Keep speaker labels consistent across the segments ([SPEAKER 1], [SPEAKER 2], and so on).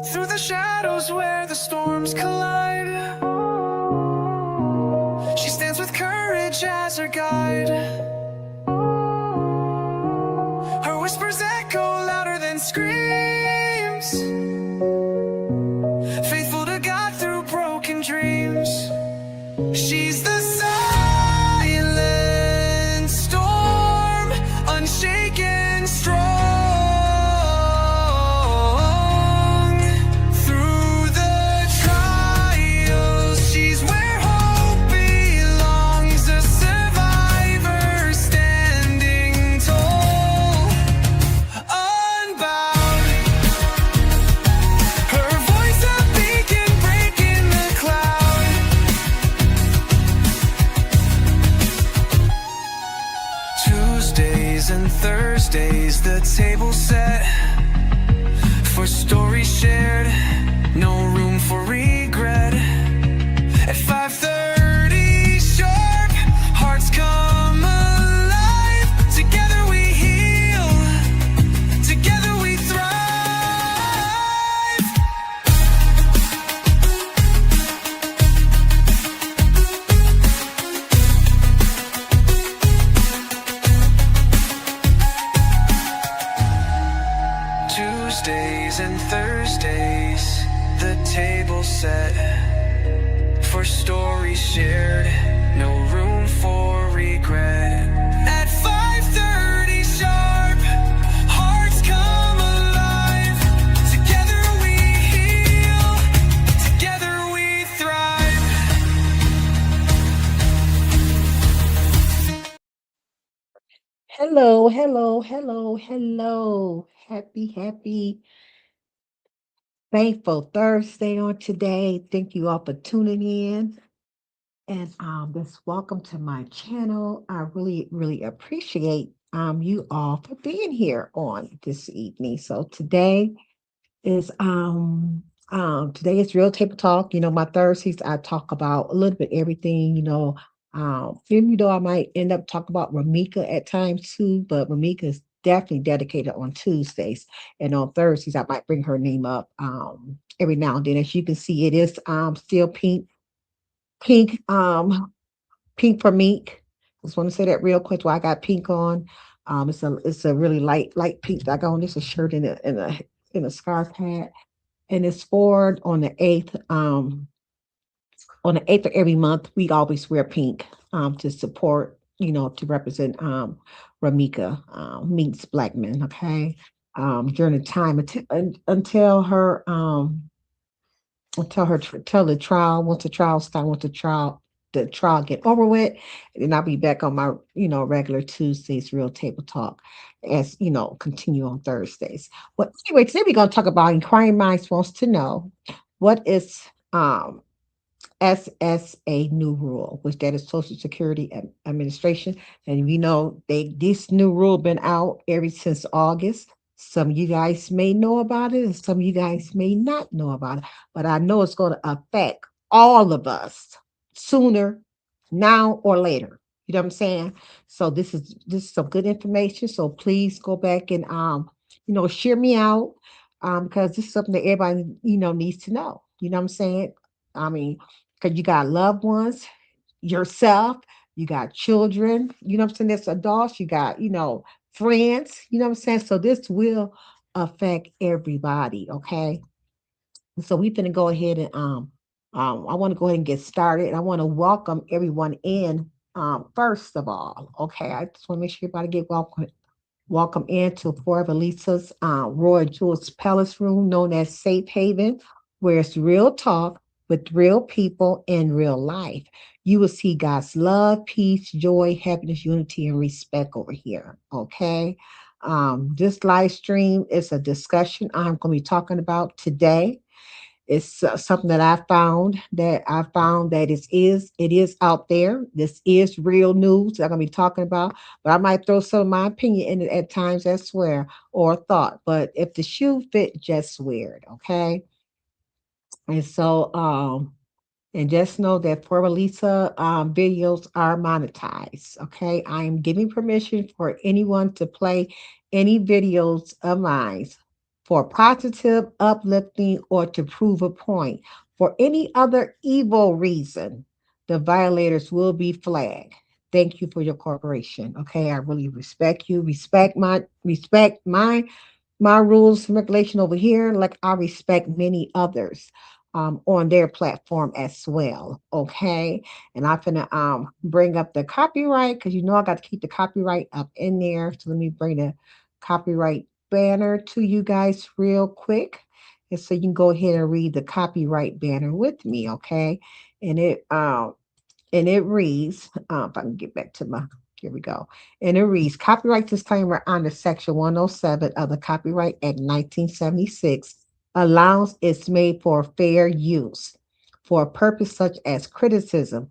[SPEAKER 1] through the shadows where the storms collide. She stands with courage as her guide. Her whispers echo louder than screams, faithful to God through broken dreams. She's the silent storm, unshaken, strong. Through the trials, she's where hope belongs, a survivor standing tall, unbowed. Her voice a beacon breaking the cloud. Tuesdays and Thursdays, the table set for stories shared, no room for regret. At 5:30 sharp, hearts come alive. Together we heal, together we thrive. Tuesdays and Thursdays, the table set for stories shared, no room for regret. At 5:30 sharp, hearts come alive. Together we heal, together we thrive.
[SPEAKER 2] Hello, hello, hello, hello. Happy, thankful Thursday on today. Thank you all for tuning in. And just welcome to my channel. I really appreciate you all for being here on this evening. So today is Real Table Talk. You know, my Thursdays I talk about a little bit everything, even though I might end up talking about Ramika at times too, but Ramika is definitely dedicated on Tuesdays. And on Thursdays I might bring her name up every now and then. As you can see, it is still pink, pink for Meek. Just want to say that real quick. While I got pink on, it's a really light pink that I got on. This a shirt in a scarf hat, and it's for on the 8th of every month. We always wear pink to support, to represent Ramika, Meek's black men. Okay, during the time until the trial, once the trial start, once the trial get over with, and then I'll be back on my, regular Tuesdays Real Table Talk, as continue on Thursdays. Well, anyway, today we're gonna talk about Inquiring Minds wants to know what is SSA new rule, which that is Social Security Administration. And this new rule been out ever since August. Some of you guys may know about it, and some of you guys may not know about it. But I know it's going to affect all of us sooner, now or later. You know what I'm saying? So this is some good information. So please go back and share me out, because this is something that everybody needs to know. You know what I'm saying? I mean, because you got loved ones, yourself, you got children, you know what I'm saying? There's adults, you got, friends, you know what I'm saying? So this will affect everybody, okay? So we're gonna go ahead and I want to go ahead and get started. I want to welcome everyone in first of all. Okay, I just want to make sure everybody get welcome into Forever Lisa's Roy Jules Palace Room, known as Safe Haven, where it's real talk with real people in real life. You will see God's love, peace, joy, happiness, unity, and respect over here. Okay. This live stream is a discussion I'm going to be talking about today. It's something that I found that it is out there. This is real news that I'm gonna be talking about, but I might throw some of my opinion in it at times, I swear, or thought. But if the shoe fit, just wear it, okay? And so, and just know that for Lisa videos are monetized. Okay, I am giving permission for anyone to play any videos of mine for positive, uplifting, or to prove a point. For any other evil reason, the violators will be flagged. Thank you for your cooperation. Okay, I really respect you. Respect my rules and regulation over here, like I respect many others on their platform as well. Okay. And I'm gonna bring up the copyright because you know I got to keep the copyright up in there. So let me bring the copyright banner to you guys real quick. And so you can go ahead and read the copyright banner with me, okay? And it reads, if I can get back to my, here we go. And it reads, copyright disclaimer under Section 107 of the Copyright Act 1976 allows it's made for fair use for a purpose such as criticism,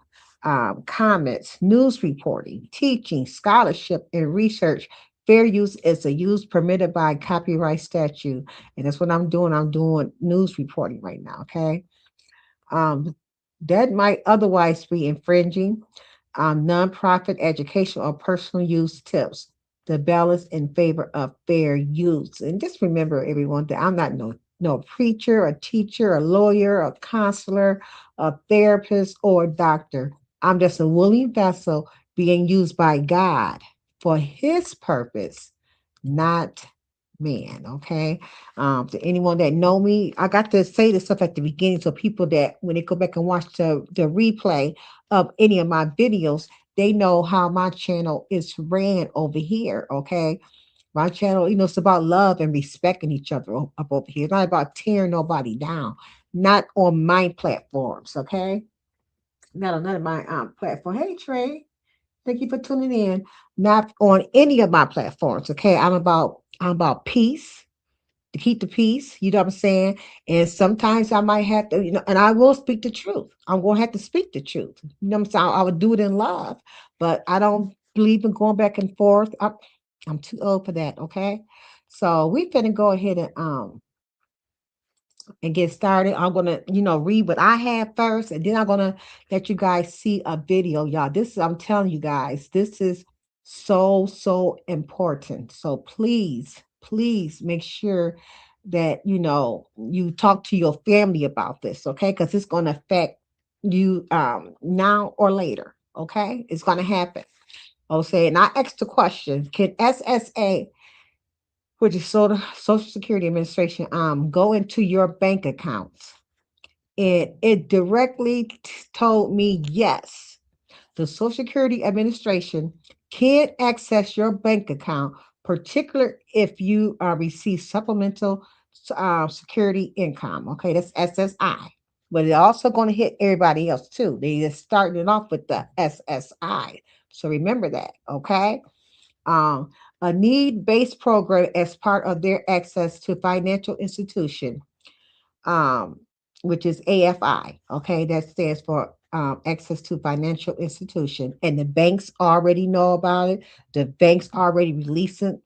[SPEAKER 2] comments, news reporting, teaching, scholarship, and research. Fair use is a use permitted by copyright statute. And that's what I'm doing. I'm doing news reporting right now, okay? Um, that might otherwise be infringing nonprofit education or personal use tips. The balance in favor of fair use. And just remember, everyone, that I'm not no preacher, a teacher, a lawyer, a counselor, a therapist, or a doctor. I'm just a willing vessel being used by God for His purpose, not man. Okay. To anyone that know me, I got to say this stuff at the beginning so people that when they go back and watch the replay of any of my videos, they know how my channel is ran over here. Okay. My channel, it's about love and respecting each other up over here. It's not about tearing nobody down. Not on my platforms. Okay. Not on none of my platform. Hey Trey. Thank you for tuning in. Not on any of my platforms. Okay. I'm about peace, to keep the peace, you know what I'm saying? And sometimes I might have to, and I will speak the truth. I'm going to have to speak the truth. You know what I'm saying? I would do it in love, but I don't believe in going back and forth. I'm too old for that, okay? So we finna go ahead and get started. I'm gonna, read what I have first, and then I'm gonna let you guys see a video, y'all. I'm telling you guys, this is so important. So please make sure that you talk to your family about this, okay? Because it's gonna affect you now or later. Okay, it's gonna happen. I'll say, and I asked the question: can SSA, which is Social Security Administration, go into your bank accounts? And it directly told me yes. The Social Security Administration can access your bank account, particularly if you receive supplemental security income. Okay, that's SSI. But it's also going to hit everybody else too. They just starting it off with the SSI. So remember that, okay? Um, a need-based program as part of their access to financial institution, um, which is AFI. Okay, that stands for access to financial institution, and the banks already know about it. The banks already releasing,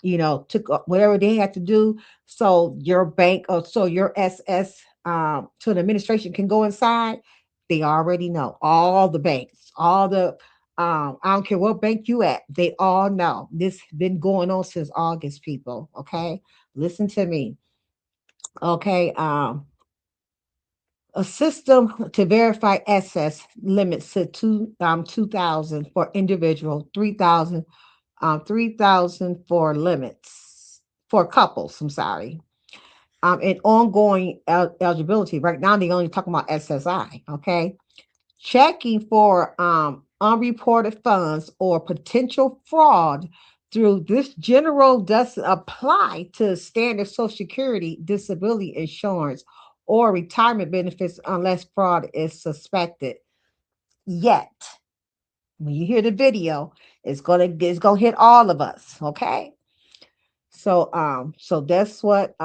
[SPEAKER 2] took whatever they had to do, so your bank or so your SS to the administration can go inside. They already know, all the banks, all the I don't care what bank you at, they all know this been going on since August, people. Okay, listen to me. Okay, a system to verify access limits to 2,000 for individual, 3,000 for limits for couples. I'm sorry. And ongoing eligibility. Right now, they only talking about SSI. Okay, checking for unreported funds or potential fraud through this general doesn't apply to standard Social Security, disability insurance, or retirement benefits unless fraud is suspected. Yet, when you hear the video, it's gonna hit all of us. Okay, so that's what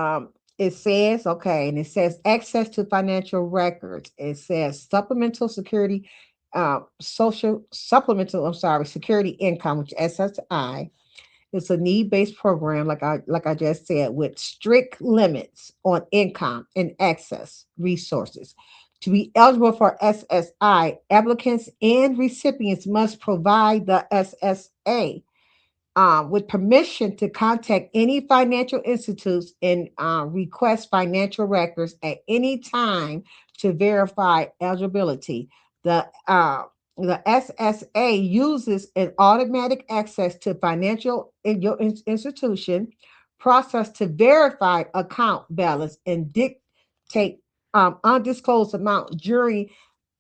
[SPEAKER 2] it says. Okay, and it says access to financial records. It says supplemental security, I'm sorry, security income, which is SSI. It's a need-based program, like I just said, with strict limits on income and access resources. To be eligible for SSI, applicants and recipients must provide the SSA with permission to contact any financial institutes and request financial records at any time to verify eligibility. The SSA uses an automatic access to financial in your institution process to verify account balance and dictate undisclosed amount during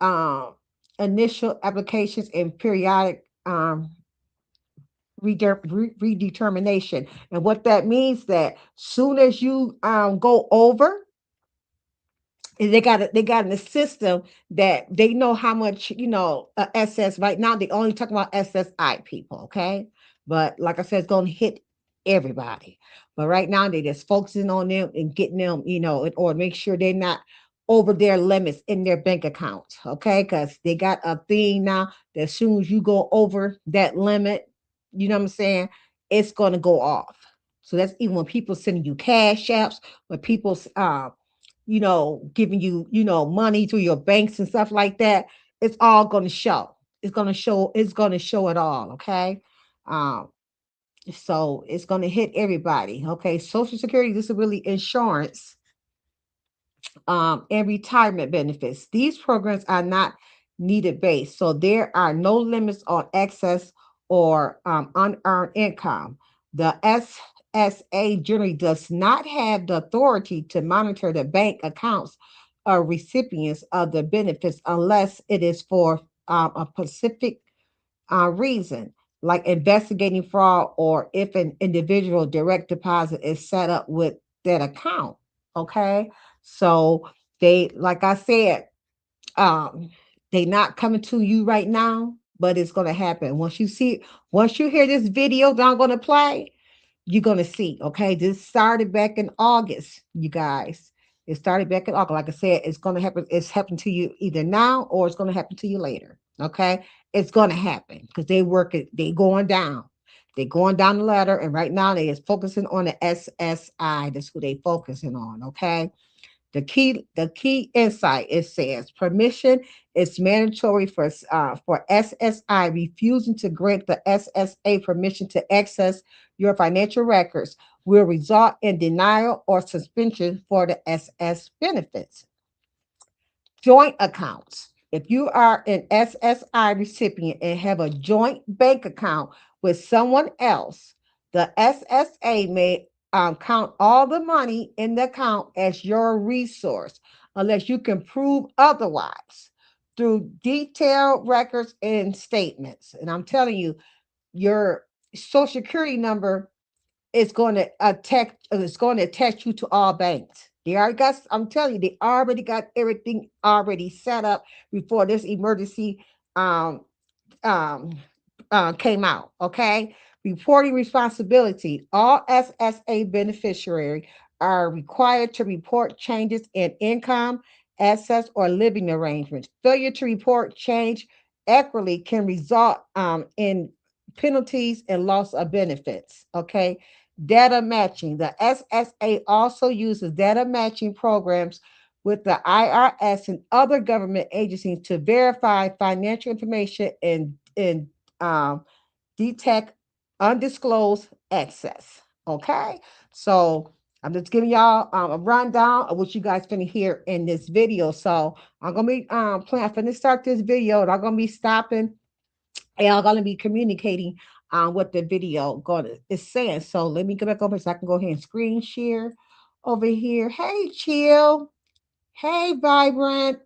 [SPEAKER 2] um, initial applications and periodic redetermination. And what that means that soon as you go over, and they got in the system that they know how much SS. Right now they only talking about SSI people, okay? But like I said, it's going to hit everybody. But right now they just focusing on them and getting them, in order to make sure they're not over their limits in their bank accounts, okay? Because they got a thing now that as soon as you go over that limit, you know what I'm saying, it's going to go off. So that's even when people sending you cash apps, when people giving you, money through your banks and stuff like that, it's all going to show. It's going to show it all, okay? Um, so it's going to hit everybody, okay? Social Security, disability insurance, and retirement benefits. These programs are not needed based, so there are no limits on excess or unearned income. The SSA generally does not have the authority to monitor the bank accounts of recipients of the benefits unless it is for a specific reason, like investigating fraud or if an individual direct deposit is set up with that account. Okay. So like I said, um, they not coming to you right now, but it's going to happen. Once you hear this video that I'm going to play, you're going to see. Okay. This started back in August, you guys. It started back in August. Like I said, it's going to happen. It's happening to you either now or it's going to happen to you later. Okay. It's going to happen because they going down. They're going down the ladder. And right now they is focusing on the SSI. That's who they focusing on. Okay. The key insight, it says permission is mandatory for SSI. Refusing to grant the SSA permission to access your financial records will result in denial or suspension for the SS benefits. Joint accounts. If you are an SSI recipient and have a joint bank account with someone else, the SSA may count all the money in the account as your resource unless you can prove otherwise through detailed records and statements. And I'm telling you, your social security number is going to attach you to all banks. They already got, I'm telling you, they already got everything already set up before this emergency um um came out. Okay. Reporting responsibility. All SSA beneficiaries are required to report changes in income, assets, or living arrangements. Failure to report change equitably can result in penalties and loss of benefits. Okay. Data matching. The SSA also uses data matching programs with the IRS and other government agencies to verify financial information and detect undisclosed access. Okay, so I'm just giving y'all a rundown of what you guys finna hear in this video. So I'm gonna be playing. I'm finna start this video, and I'm gonna be stopping, and I'm gonna be communicating what the video gonna is saying. So let me go back over so I can go ahead and screen share over here. Hey, chill. Hey, Vibrant.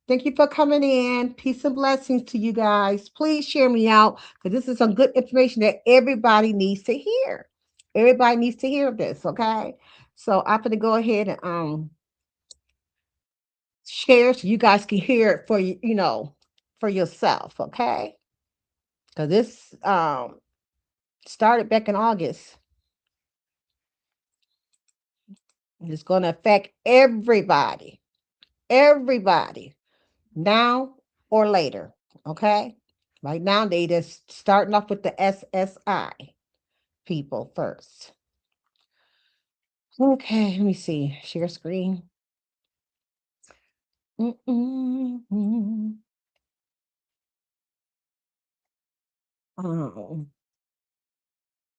[SPEAKER 2] Thank you for coming in. Peace and blessings to you guys. Please share me out because this is some good information that everybody needs to hear. Everybody needs to hear this, okay? So I'm going to go ahead and share so you guys can hear it for for yourself, okay? Because this started back in August. It's going to affect everybody. Everybody. Now or later. Okay. Right now, they just starting off with the SSI people first. Okay, let me see. Share screen. Mm-mm-mm. Oh,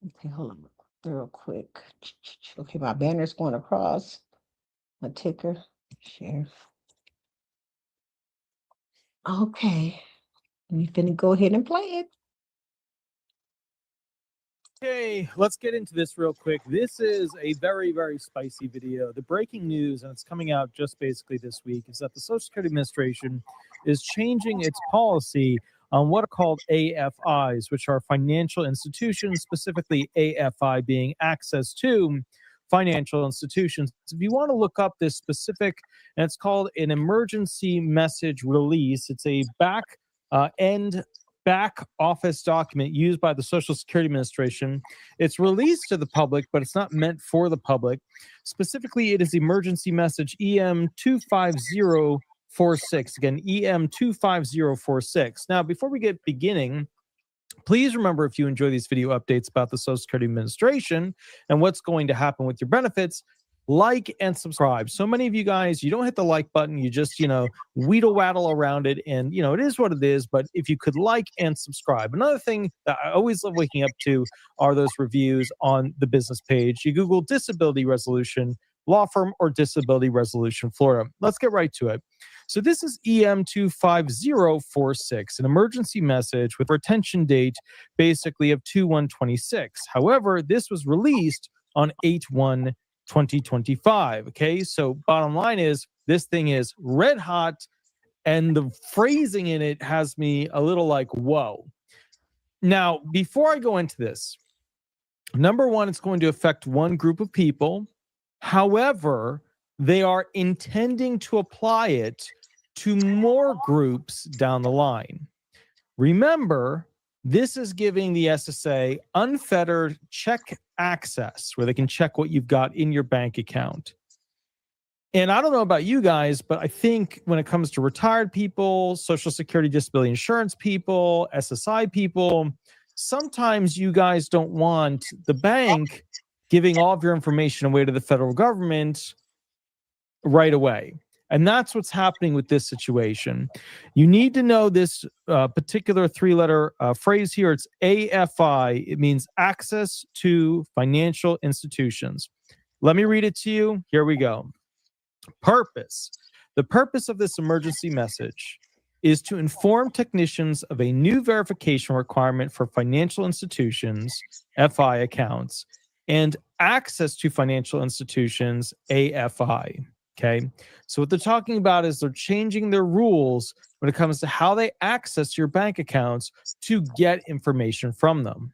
[SPEAKER 2] Okay, hold on real quick. Okay, my banner's going across. My ticker. Share. Okay. We finna go ahead and play it.
[SPEAKER 3] Okay, let's get into this real quick. This is a very, very spicy video. The breaking news, and it's coming out just basically this week, is that the Social Security Administration is changing its policy on what are called AFIs, which are financial institutions, specifically AFI being access to financial institutions. If you want to look up this specific, and it's called an emergency message release, it's a back office document used by the Social Security Administration. It's released to the public, but it's not meant for the public. Specifically, it is emergency message EM25046. Again, EM25046. Now, before we get beginning, please remember, if you enjoy these video updates about the Social Security Administration and what's going to happen with your benefits, like and subscribe. So many of you guys, you don't hit the like button. You just, wheedle waddle around it. And, it is what it is. But if you could like and subscribe. Another thing that I always love waking up to are those reviews on the business page. You Google disability resolution law firm or disability resolution Florida. Let's get right to it. So this is EM25046, an emergency message with retention date basically of 2/1/26. However, this was released on 8/1/2025. Okay, so bottom line is this thing is red hot, and the phrasing in it has me a little like, whoa. Now, before I go into this, number one, it's going to affect one group of people. However, they are intending to apply it to more groups down the line. Remember, this is giving the SSA unfettered check access, where they can check what you've got in your bank account. And I don't know about you guys, but I think when it comes to retired people, Social Security disability insurance people, SSI people, sometimes you guys don't want the bank giving all of your information away to the federal government right away. And that's what's happening with this situation. You need to know this particular three-letter phrase here. It's AFI. It means access to financial institutions. Let me read it to you. Here we go. Purpose. The purpose of this emergency message is to inform technicians of a new verification requirement for financial institutions, FI accounts, and access to financial institutions, AFI. Okay, so what they're talking about is they're changing their rules when it comes to how they access your bank accounts to get information from them.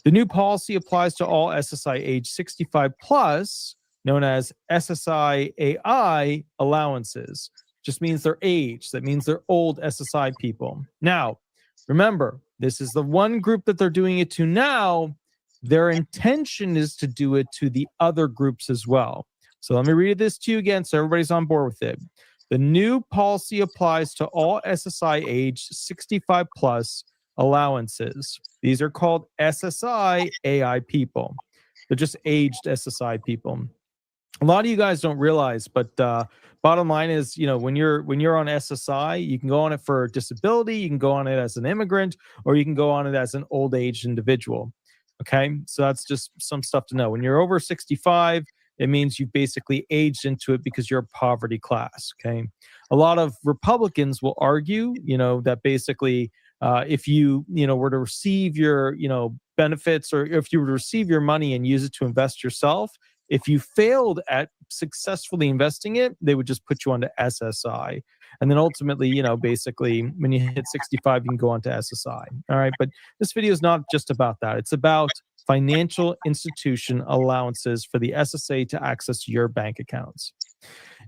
[SPEAKER 3] The new policy applies to all SSI age 65 plus, known as SSI AI allowances. Just means they're age. That means they're old SSI people. Now, remember, this is the one group that they're doing it to now. Their intention is to do it to the other groups as well. So let me read this to you again so everybody's on board with it. The new policy applies to all SSI age 65 plus allowances. These are called SSI AI people. They're just aged SSI people. A lot of you guys don't realize, but bottom line is, when you're on SSI, you can go on it for disability, you can go on it as an immigrant, or you can go on it as an old age individual. Okay, so that's just some stuff to know. When you're over 65, it means you've basically aged into it because you're a poverty class. Okay, a lot of Republicans will argue, that basically, if you were to receive your benefits, or if you were to receive your money and use it to invest yourself, if you failed at successfully investing it, they would just put you onto SSI. And then ultimately, basically, when you hit 65, you can go on to SSI. All right. But this video is not just about that. It's about financial institution allowances for the SSA to access your bank accounts,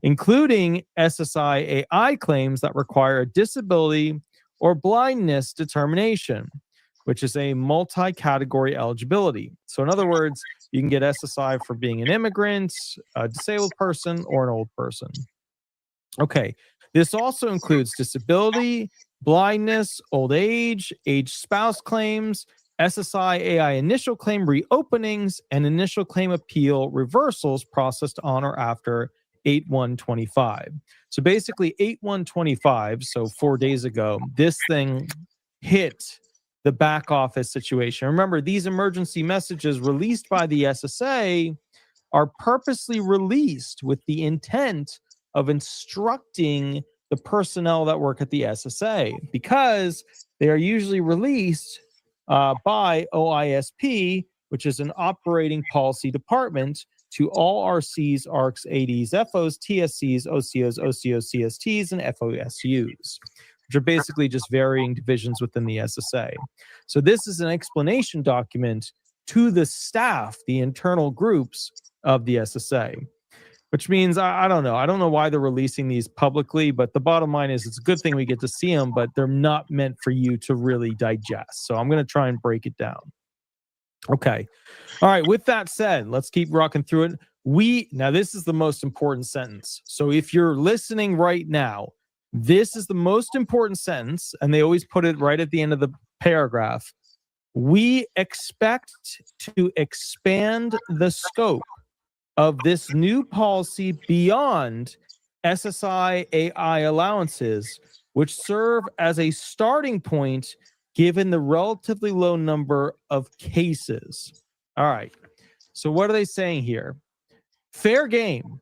[SPEAKER 3] including SSI AI claims that require a disability or blindness determination, which is a multi-category eligibility. So in other words, you can get SSI for being an immigrant, a disabled person, or an old person. Okay, this also includes disability, blindness, old age spouse claims, SSI AI initial claim reopenings, and initial claim appeal reversals processed on or after 8/1/25. So basically 8/1/25, so 4 days ago, this thing hit the back office situation. Remember, these emergency messages released by the SSA are purposely released with the intent of instructing the personnel that work at the SSA, because they are usually released by OISP, which is an operating policy department, to all RCs, ARCs, ADs, FOs, TSCs, OCOs, OCOs, CSTs, and FOSUs, which are basically just varying divisions within the SSA. So this is an explanation document to the staff, the internal groups of the SSA, which means, I don't know. I don't know why they're releasing these publicly, but the bottom line is it's a good thing we get to see them, but they're not meant for you to really digest. So I'm going to try and break it down. Okay. All right. With that said, let's keep rocking through it. Now, this is the most important sentence. So if you're listening right now, this is the most important sentence, and they always put it right at the end of the paragraph. We expect to expand the scope of this new policy beyond SSI AI allowances, which serve as a starting point given the relatively low number of cases. All right. So what are they saying here? Fair game.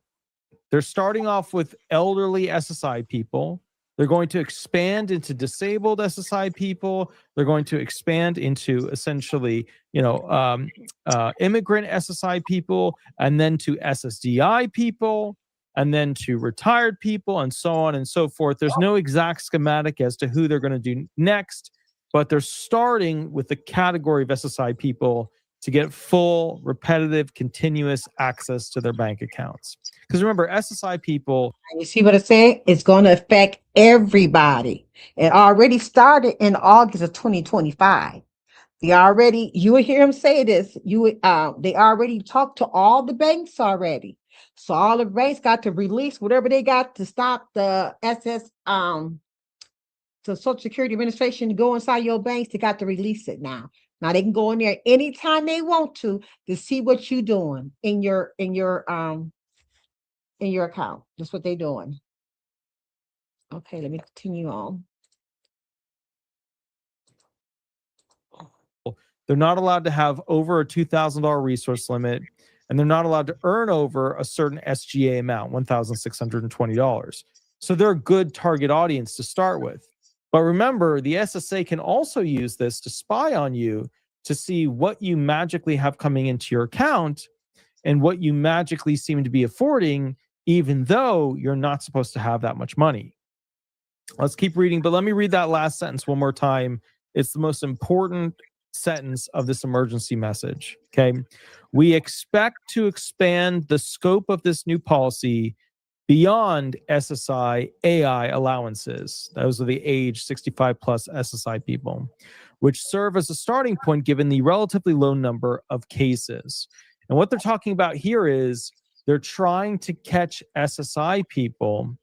[SPEAKER 3] They're starting off with elderly SSI people. They're going to expand into disabled SSI people. They're going to expand into essentially, immigrant SSI people, and then to SSDI people, and then to retired people, and so on and so forth. There's no exact schematic as to who they're going to do next, but they're starting with the category of SSI people to get full, repetitive, continuous access to their bank accounts. Because remember, SSI people...
[SPEAKER 2] You see what I said? It's going to affect everybody. It already started in August of 2025. You will hear him say this. They already talked to all the banks already. So all the banks got to release whatever they got to stop the the Social Security Administration to go inside your banks. They got to release it now. Now they can go in there anytime they want to see what you're doing in your account. That's what they're doing. Okay, let me continue on.
[SPEAKER 3] They're not allowed to have over a $2,000 resource limit, and they're not allowed to earn over a certain SGA amount, $1,620. So they're a good target audience to start with. But remember, the SSA can also use this to spy on you to see what you magically have coming into your account and what you magically seem to be affording, even though you're not supposed to have that much money. Let's keep reading, but let me read that last sentence one more time. It's the most important sentence of this emergency message. Okay. We expect to expand the scope of this new policy beyond SSI AI allowances. Those are the age 65 plus SSI people, which serve as a starting point given the relatively low number of cases. And what they're talking about here is they're trying to catch SSI people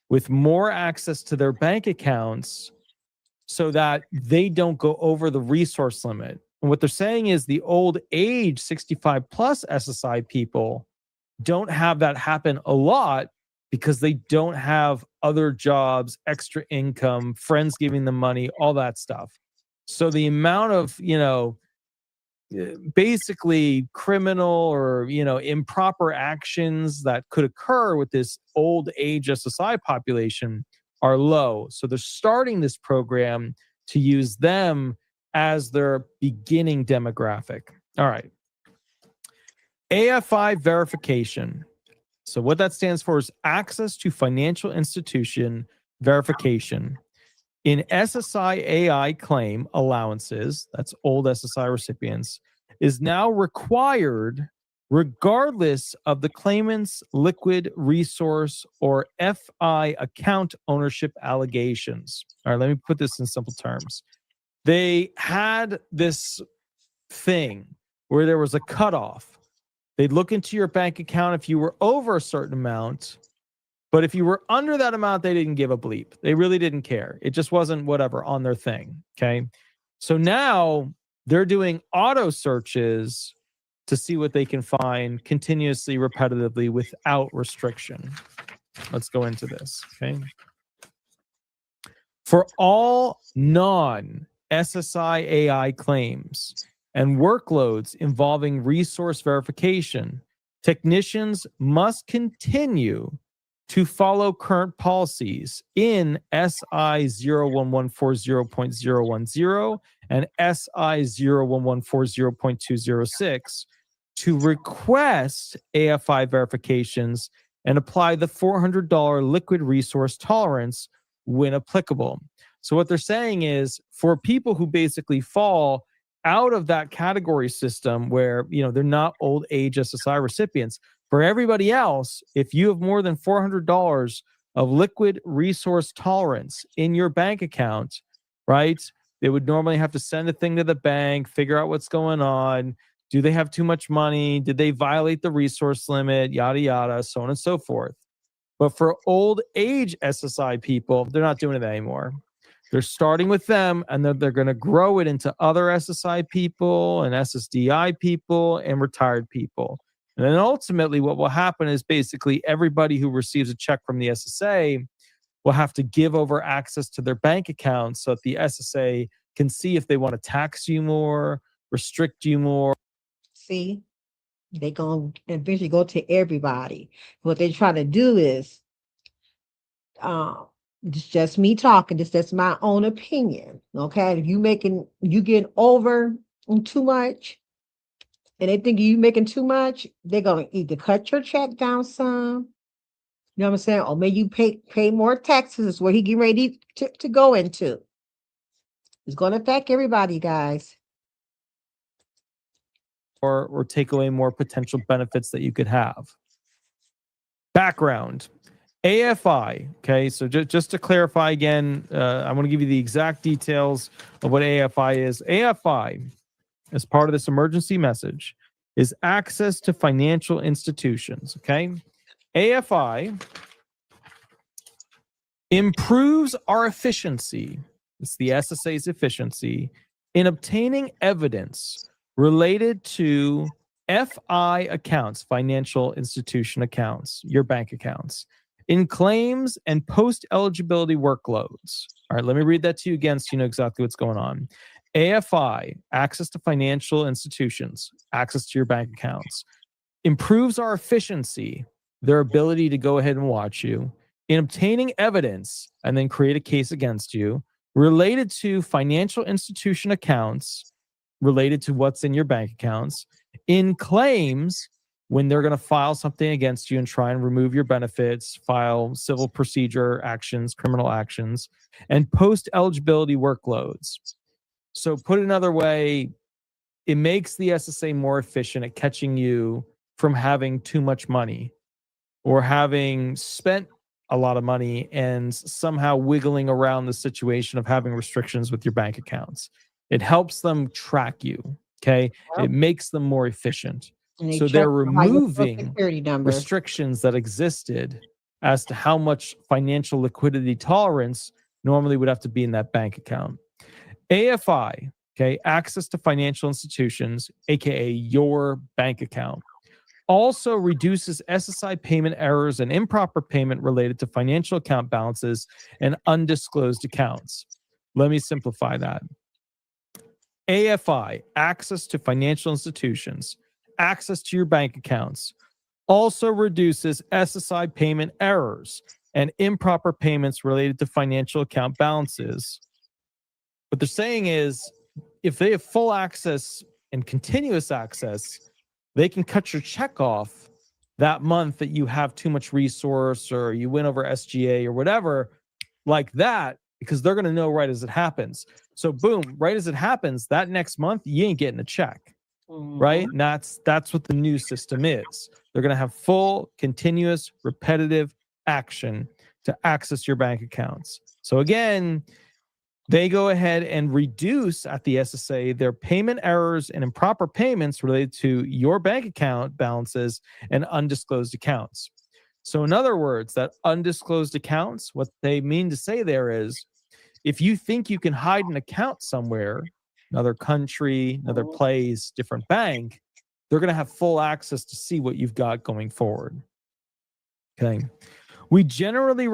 [SPEAKER 3] with more access to their bank accounts so that they don't go over the resource limit. And what they're saying is the old age 65 plus SSI people don't have that happen a lot because they don't have other jobs, extra income, friends giving them money, all that stuff. So the amount of, basically criminal or, improper actions that could occur with this old age SSI population are low. So they're starting this program to use them as their beginning demographic. All right. AFI verification. So what that stands for is access to financial institution verification. In SSI AI claim allowances, that's old SSI recipients, is now required regardless of the claimant's liquid resource or FI account ownership allegations. All right, let me put this in simple terms. They had this thing where there was a cutoff. They'd look into your bank account if you were over a certain amount, but if you were under that amount, they didn't give a bleep. They really didn't care. It just wasn't whatever on their thing, okay? So now they're doing auto searches to see what they can find continuously, repetitively, without restriction. Let's go into this, okay? For all non SSI AI claims and workloads involving resource verification, technicians must continue to follow current policies in SI 01140.010 and SI 01140.206 to request AFI verifications and apply the $400 liquid resource tolerance when applicable. So what they're saying is for people who basically fall out of that category system where, you know, they're not old age SSI recipients, for everybody else, if you have more than $400 of liquid resource tolerance in your bank account, right, they would normally have to send a thing to the bank, figure out what's going on. Do they have too much money? Did they violate the resource limit? Yada, yada, so on and so forth. But for old age SSI people, they're not doing it anymore. They're starting with them, and then they're going to grow it into other SSI people and SSDI people and retired people. And then ultimately what will happen is basically everybody who receives a check from the SSA will have to give over access to their bank accounts so that the SSA can see if they want to tax you more, restrict you more.
[SPEAKER 2] See, they're going to eventually go to everybody. What they're trying to do is, it's just me talking. That's my own opinion. Okay, if you getting over too much, and they think you making too much, they're gonna either cut your check down some. You know what I'm saying? Or maybe you pay more taxes. Is what he getting ready to go into. It's going to affect everybody, guys.
[SPEAKER 3] Or take away more potential benefits that you could have. Background. AFI, okay, so just to clarify again, I want to give you the exact details of what AFI is. AFI, as part of this emergency message, is access to financial institutions, okay? AFI improves our efficiency, it's the SSA's efficiency, in obtaining evidence related to FI accounts, financial institution accounts, your bank accounts, in claims and post-eligibility workloads. All right, let me read that to you again so you know exactly what's going on. AFI, access to financial institutions, access to your bank accounts, improves our efficiency, their ability to go ahead and watch you, in obtaining evidence and then create a case against you related to financial institution accounts, related to what's in your bank accounts, in claims, when they're going to file something against you and try and remove your benefits, file civil procedure actions, criminal actions, and post-eligibility workloads. So put another way, it makes the SSA more efficient at catching you from having too much money or having spent a lot of money and somehow wiggling around the situation of having restrictions with your bank accounts. It helps them track you, okay? It makes them more efficient. So they're removing restrictions that existed as to how much financial liquidity tolerance normally would have to be in that bank account. AFI, okay, access to financial institutions, aka your bank account, also reduces SSI payment errors and improper payment related to financial account balances and undisclosed accounts. Let me simplify that. AFI, access to financial institutions, access to your bank accounts, also reduces SSI payment errors and improper payments related to financial account balances. What they're saying is, if they have full access and continuous access, they can cut your check off that month that you have too much resource or you went over SGA or whatever like that, because they're going to know right as it happens. So boom, right as it happens, that next month, you ain't getting a check. Right? And that's what the new system is. They're going to have full, continuous, repetitive action to access your bank accounts. So again, they go ahead and reduce at the SSA their payment errors and improper payments related to your bank account balances and undisclosed accounts. So in other words, that undisclosed accounts, what they mean to say there is, if you think you can hide an account somewhere, another country, another place, different bank, they're going to have full access to see what you've got going forward. Okay. We generally...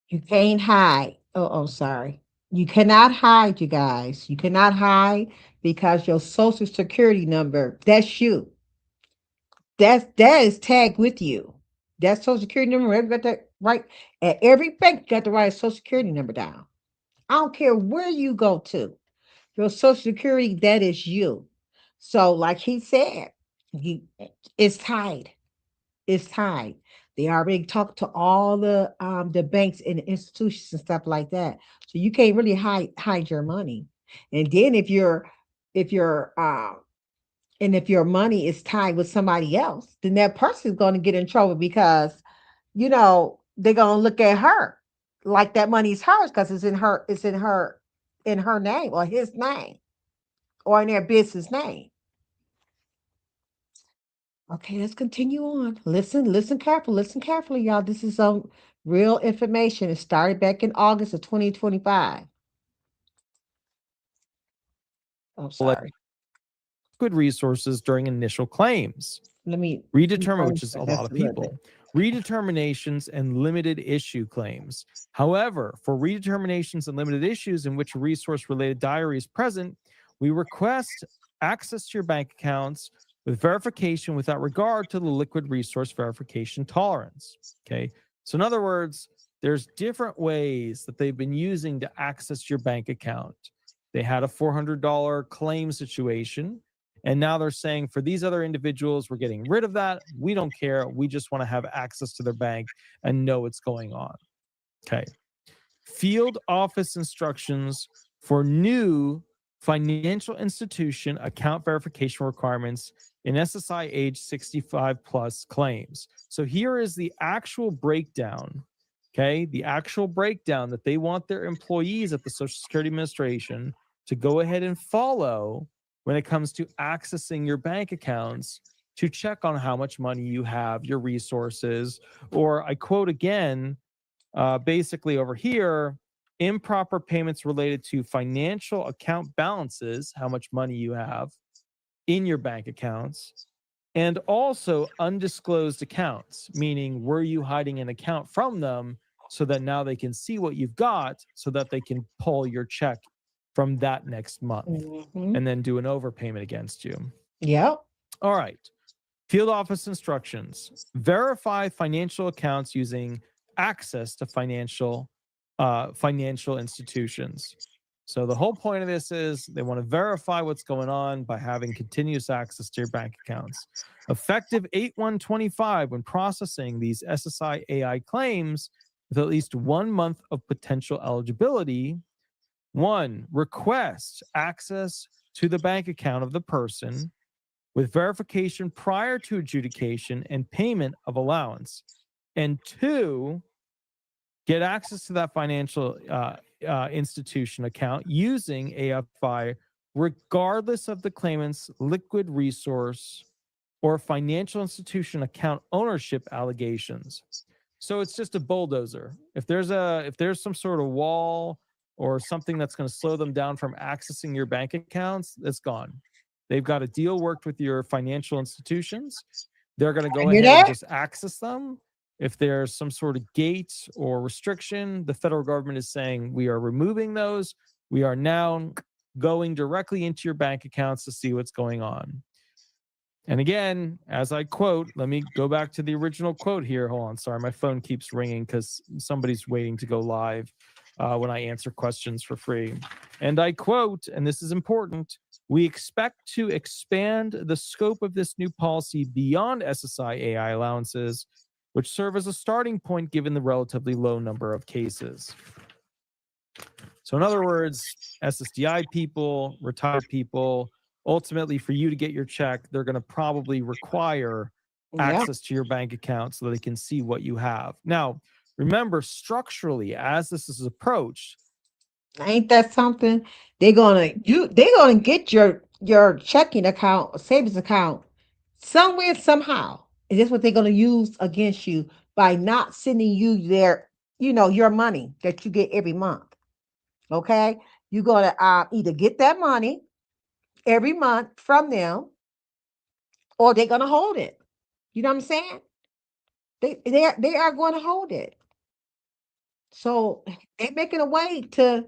[SPEAKER 2] You can't hide. Oh, sorry. You cannot hide, you guys. You cannot hide because your social security number, that's you. That is tagged with you. That social security number, everybody got that right. At every bank got to write a social security number down. I don't care where you go to. Your social security, that is you. So, like he said, you, it's tied. It's tied. They already talked to all the banks and institutions and stuff like that. So you can't really hide your money. And then if your money is tied with somebody else, then that person is going to get in trouble because they're going to look at her like that money is hers because in her name or his name or in their business name. Okay, let's continue on. Listen carefully, y'all. This is some real information. It started back in August of 2025. I'm sorry.
[SPEAKER 3] Good resources during initial claims.
[SPEAKER 2] Let me
[SPEAKER 3] Redetermine, which is a lot of people. Redeterminations and limited issue claims. However, for redeterminations and limited issues in which a resource-related diary is present, we request access to your bank accounts with verification without regard to the liquid resource verification tolerance. Okay, so in other words, there's different ways that they've been using to access your bank account. They had a $400 claim situation, and now they're saying for these other individuals, we're getting rid of that. We don't care. We just want to have access to their bank and know what's going on. Okay. Field office instructions for new financial institution account verification requirements in SSI age 65 plus claims. So here is the actual breakdown, okay? The actual breakdown that they want their employees at the Social Security Administration to go ahead and follow when it comes to accessing your bank accounts to check on how much money you have, your resources, or I quote again, basically over here, improper payments related to financial account balances, how much money you have in your bank accounts, and also undisclosed accounts, meaning were you hiding an account from them so that now they can see what you've got so that they can pull your check from that next month and then do an overpayment against you.
[SPEAKER 2] Yep.
[SPEAKER 3] All right. Field office instructions. Verify financial accounts using access to financial institutions. So the whole point of this is they want to verify what's going on by having continuous access to your bank accounts. Effective 8/1/25 when processing these SSI AI claims with at least 1 month of potential eligibility. 1, request access to the bank account of the person with verification prior to adjudication and payment of allowance. And 2, get access to that financial institution account using AFI regardless of the claimant's liquid resource or financial institution account ownership allegations. So it's just a bulldozer. If there's some sort of wall or something that's going to slow them down from accessing your bank accounts, it's gone. They've got a deal worked with your financial institutions. They're going to go ahead and just access them. If there's some sort of gate or restriction, the federal government is saying we are removing those. We are now going directly into your bank accounts to see what's going on. And again, as I quote, let me go back to the original quote here. Hold on. Sorry, my phone keeps ringing because somebody's waiting to go live when I answer questions for free. And I quote, and this is important, we expect to expand the scope of this new policy beyond SSI AI allowances, which serve as a starting point given the relatively low number of cases. So in other words, SSDI people, retired people, ultimately for you to get your check, they're going to probably require access to your bank account so that they can see what you have. Now, remember, structurally, as this is approached,
[SPEAKER 2] ain't that something? They're gonna get your checking account or savings account somewhere, somehow. And that's what they're gonna use against you by not sending you your money that you get every month. Okay, you're gonna either get that money every month from them, or they're gonna hold it. You know what I'm saying? They are going to hold it. So they're making a way to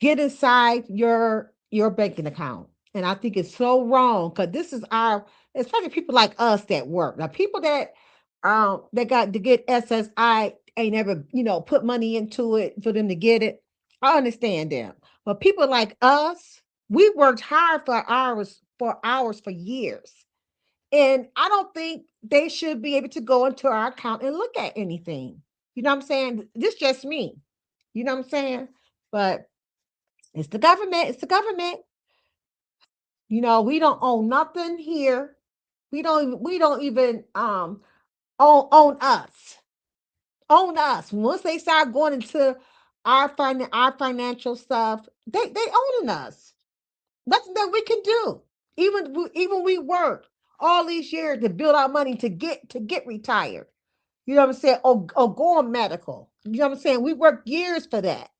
[SPEAKER 2] get inside your banking account. And I think it's so wrong because this is our, especially people like us that work. Now, people that got to get SSI ain't never, put money into it for them to get it. I understand them. But people like us, we worked hard for years. And I don't think they should be able to go into our account and look at anything. You know what I'm saying? This just me. You know what I'm saying? But it's the government. It's the government. We don't own nothing here. We don't even own us. Own us. Once they start going into our financial stuff, they owning us. Nothing that we can do. Even we work all these years to build our money to get retired. You know what I'm saying? Or go on medical. You know what I'm saying? We worked years for that.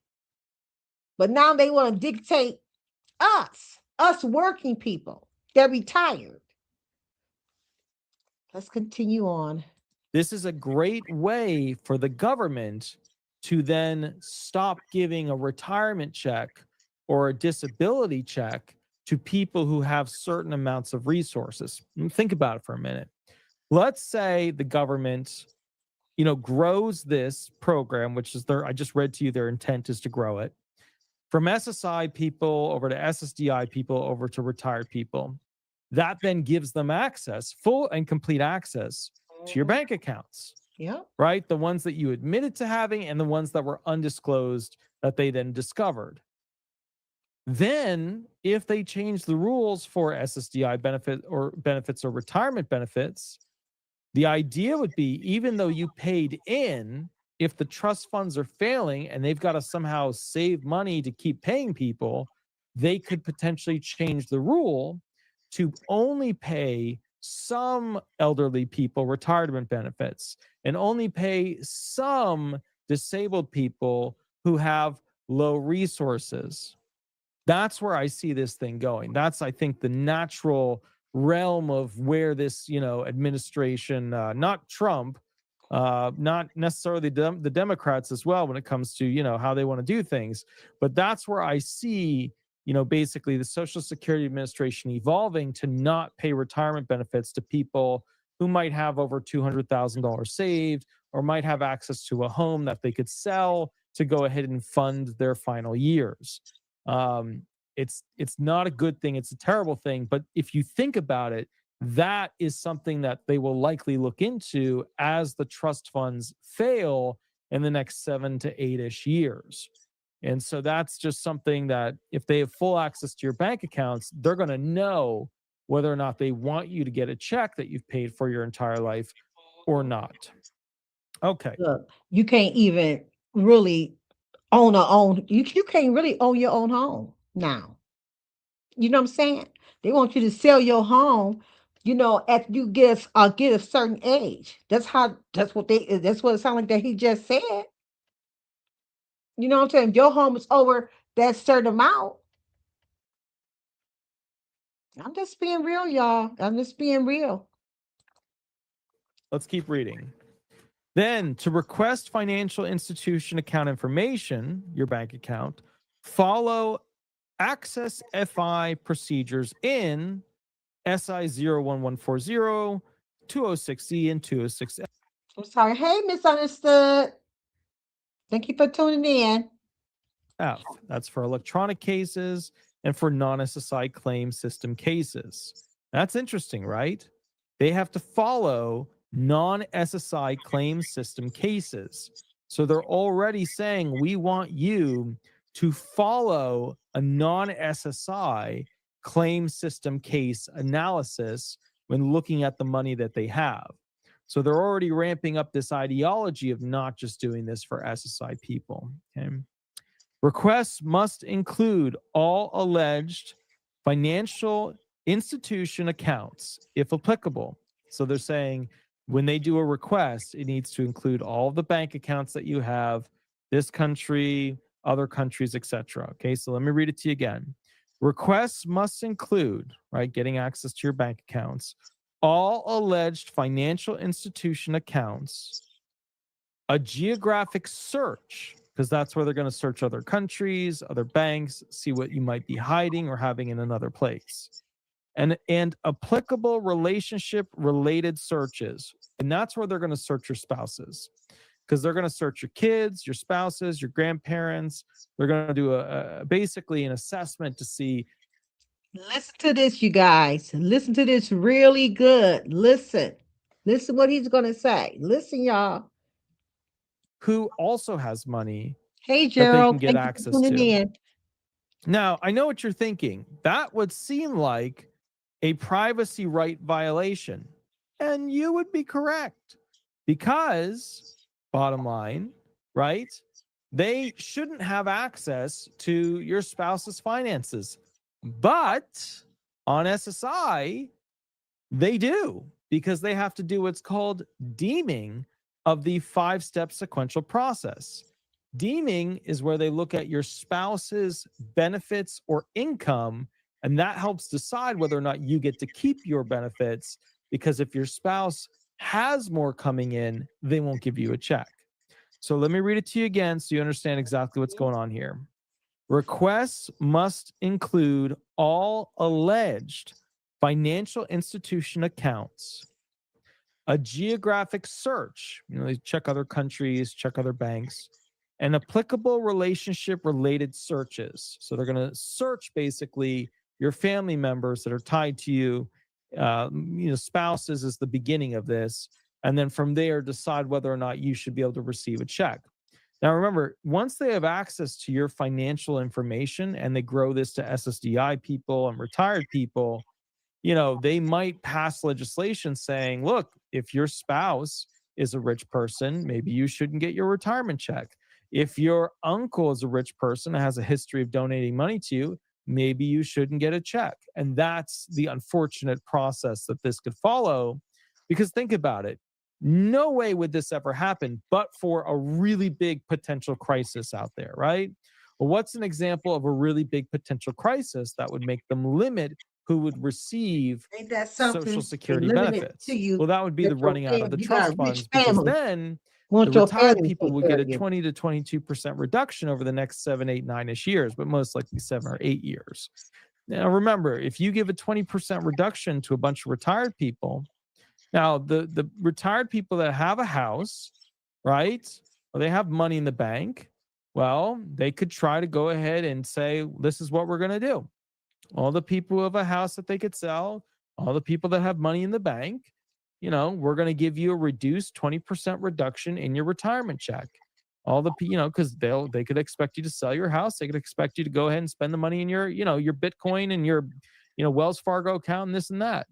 [SPEAKER 2] But now they want to dictate us working people. They're retired. Let's continue on.
[SPEAKER 3] This is a great way for the government to then stop giving a retirement check or a disability check to people who have certain amounts of resources. Think about it for a minute. Let's say the government, grows this program, which is I just read to you, their intent is to grow it from SSI people over to SSDI people over to retired people. That then gives them access, full and complete access to your bank accounts.
[SPEAKER 2] Yeah.
[SPEAKER 3] Right? The ones that you admitted to having and the ones that were undisclosed that they then discovered. Then, if they change the rules for SSDI benefits or retirement benefits, the idea would be, even though you paid in, if the trust funds are failing and they've got to somehow save money to keep paying people, they could potentially change the rule to only pay some elderly people retirement benefits and only pay some disabled people who have low resources. That's where I see this thing going. That's, I think, the natural realm of where this, administration, not Trump, not necessarily the Democrats as well when it comes to, how they want to do things. But that's where I see, basically the Social Security Administration evolving to not pay retirement benefits to people who might have over $200,000 saved or might have access to a home that they could sell to go ahead and fund their final years. It's not a good thing. It's a terrible thing. But if you think about it, that is something that they will likely look into as the trust funds fail in the next 7 to 8-ish years. And so that's just something that if they have full access to your bank accounts, they're going to know whether or not they want you to get a check that you've paid for your entire life or not. Okay.
[SPEAKER 2] Look, you can't even really you can't really own your own home now. You know what I'm saying? They want you to sell your home, after you get a certain age. That's what it sounds like that he just said. You know what I'm saying? If your home is over that certain amount. I'm just being real, y'all. I'm just being real.
[SPEAKER 3] Let's keep reading. Then, to request financial institution account information, your bank account, follow Access FI procedures in SI 01140, 206E, and 206F.
[SPEAKER 2] I'm sorry. Hey, misunderstood. Thank you for tuning in.
[SPEAKER 3] That's for electronic cases and for non-SSI claim system cases. That's interesting, right? They have to follow non-SSI claim system cases. So they're already saying, we want you to follow a non-SSI claim system case analysis when looking at the money that they have. So they're already ramping up this ideology of not just doing this for SSI people. Okay. Requests must include all alleged financial institution accounts, if applicable. So they're saying when they do a request, it needs to include all the bank accounts that you have, this country, other countries, etc. Okay, so let me read it to you again. Requests must include, right, getting access to your bank accounts, all alleged financial institution accounts, a geographic search because that's where they're going to search other countries, other banks, see what you might be hiding or having in another place. And applicable relationship related searches. And that's where they're going to search your spouses, because they're going to search your kids, your spouses, your grandparents. They're going to do basically an assessment to see.
[SPEAKER 2] Listen to this, you guys. Listen to this really good. Listen what he's going to say. Listen, y'all.
[SPEAKER 3] Who also has money
[SPEAKER 2] Hey,
[SPEAKER 3] that they can
[SPEAKER 2] Gerald.
[SPEAKER 3] get
[SPEAKER 2] Thank you for
[SPEAKER 3] access
[SPEAKER 2] tuning
[SPEAKER 3] to.
[SPEAKER 2] in.
[SPEAKER 3] Now, I know what you're thinking. That would seem like a privacy right violation. And you would be correct, because bottom line, right? They shouldn't have access to your spouse's finances. But on SSI, they do, because they have to do what's called deeming of the 5-step sequential process. Deeming is where they look at your spouse's benefits or income, and that helps decide whether or not you get to keep your benefits, because if your spouse has more coming in, they won't give you a check. So let me read it to you again so you understand exactly what's going on here. Requests must include all alleged financial institution accounts, a geographic search, they check other countries, check other banks, and applicable relationship related searches. So they're going to search basically your family members that are tied to you. Spouses is the beginning of this. And then from there, decide whether or not you should be able to receive a check. Now, remember, once they have access to your financial information and they grow this to SSDI people and retired people, they might pass legislation saying, look, if your spouse is a rich person, maybe you shouldn't get your retirement check. If your uncle is a rich person and has a history of donating money to you, maybe you shouldn't get a check. And that's the unfortunate process that this could follow, because think about it. No way would this ever happen but for a really big potential crisis out there, right? Well, what's an example of a really big potential crisis that would make them limit who would receive Social Security benefits? Well, that would be the running out of the trust funds, because then the retired people would get a 20 to 22% reduction over the next 7, 8, 9-ish years, but most likely 7 or 8 years. Now, remember, if you give a 20% reduction to a bunch of retired people, now the retired people that have a house, right, or they have money in the bank, well, they could try to go ahead and say, this is what we're going to do. All the people who have a house that they could sell, all the people that have money in the bank, we're going to give you a reduced 20% reduction in your retirement check. All the, because they could expect you to sell your house. They could expect you to go ahead and spend the money in your, your Bitcoin and your, Wells Fargo account and this and that.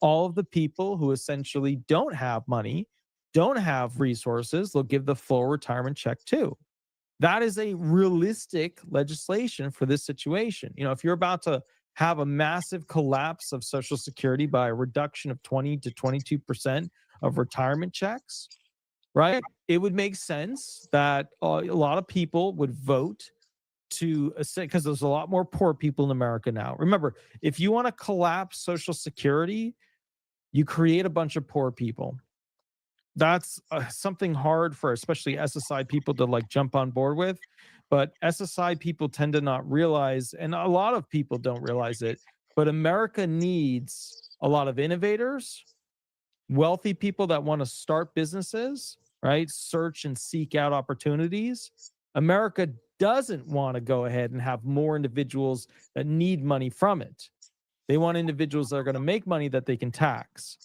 [SPEAKER 3] All of the people who essentially don't have money, don't have resources, they'll give the full retirement check too. That is a realistic legislation for this situation. If you're about to have a massive collapse of Social Security by a reduction of 20 to 22% of retirement checks, right? It would make sense that a lot of people would vote to, because there's a lot more poor people in America now. Remember, if you want to collapse Social Security, you create a bunch of poor people. That's something hard for especially SSI people to jump on board with. But SSI people tend to not realize, and a lot of people don't realize it, but America needs a lot of innovators, wealthy people that want to start businesses, right? Search and seek out opportunities. America doesn't want to go ahead and have more individuals that need money from it. They want individuals that are going to make money that they can tax.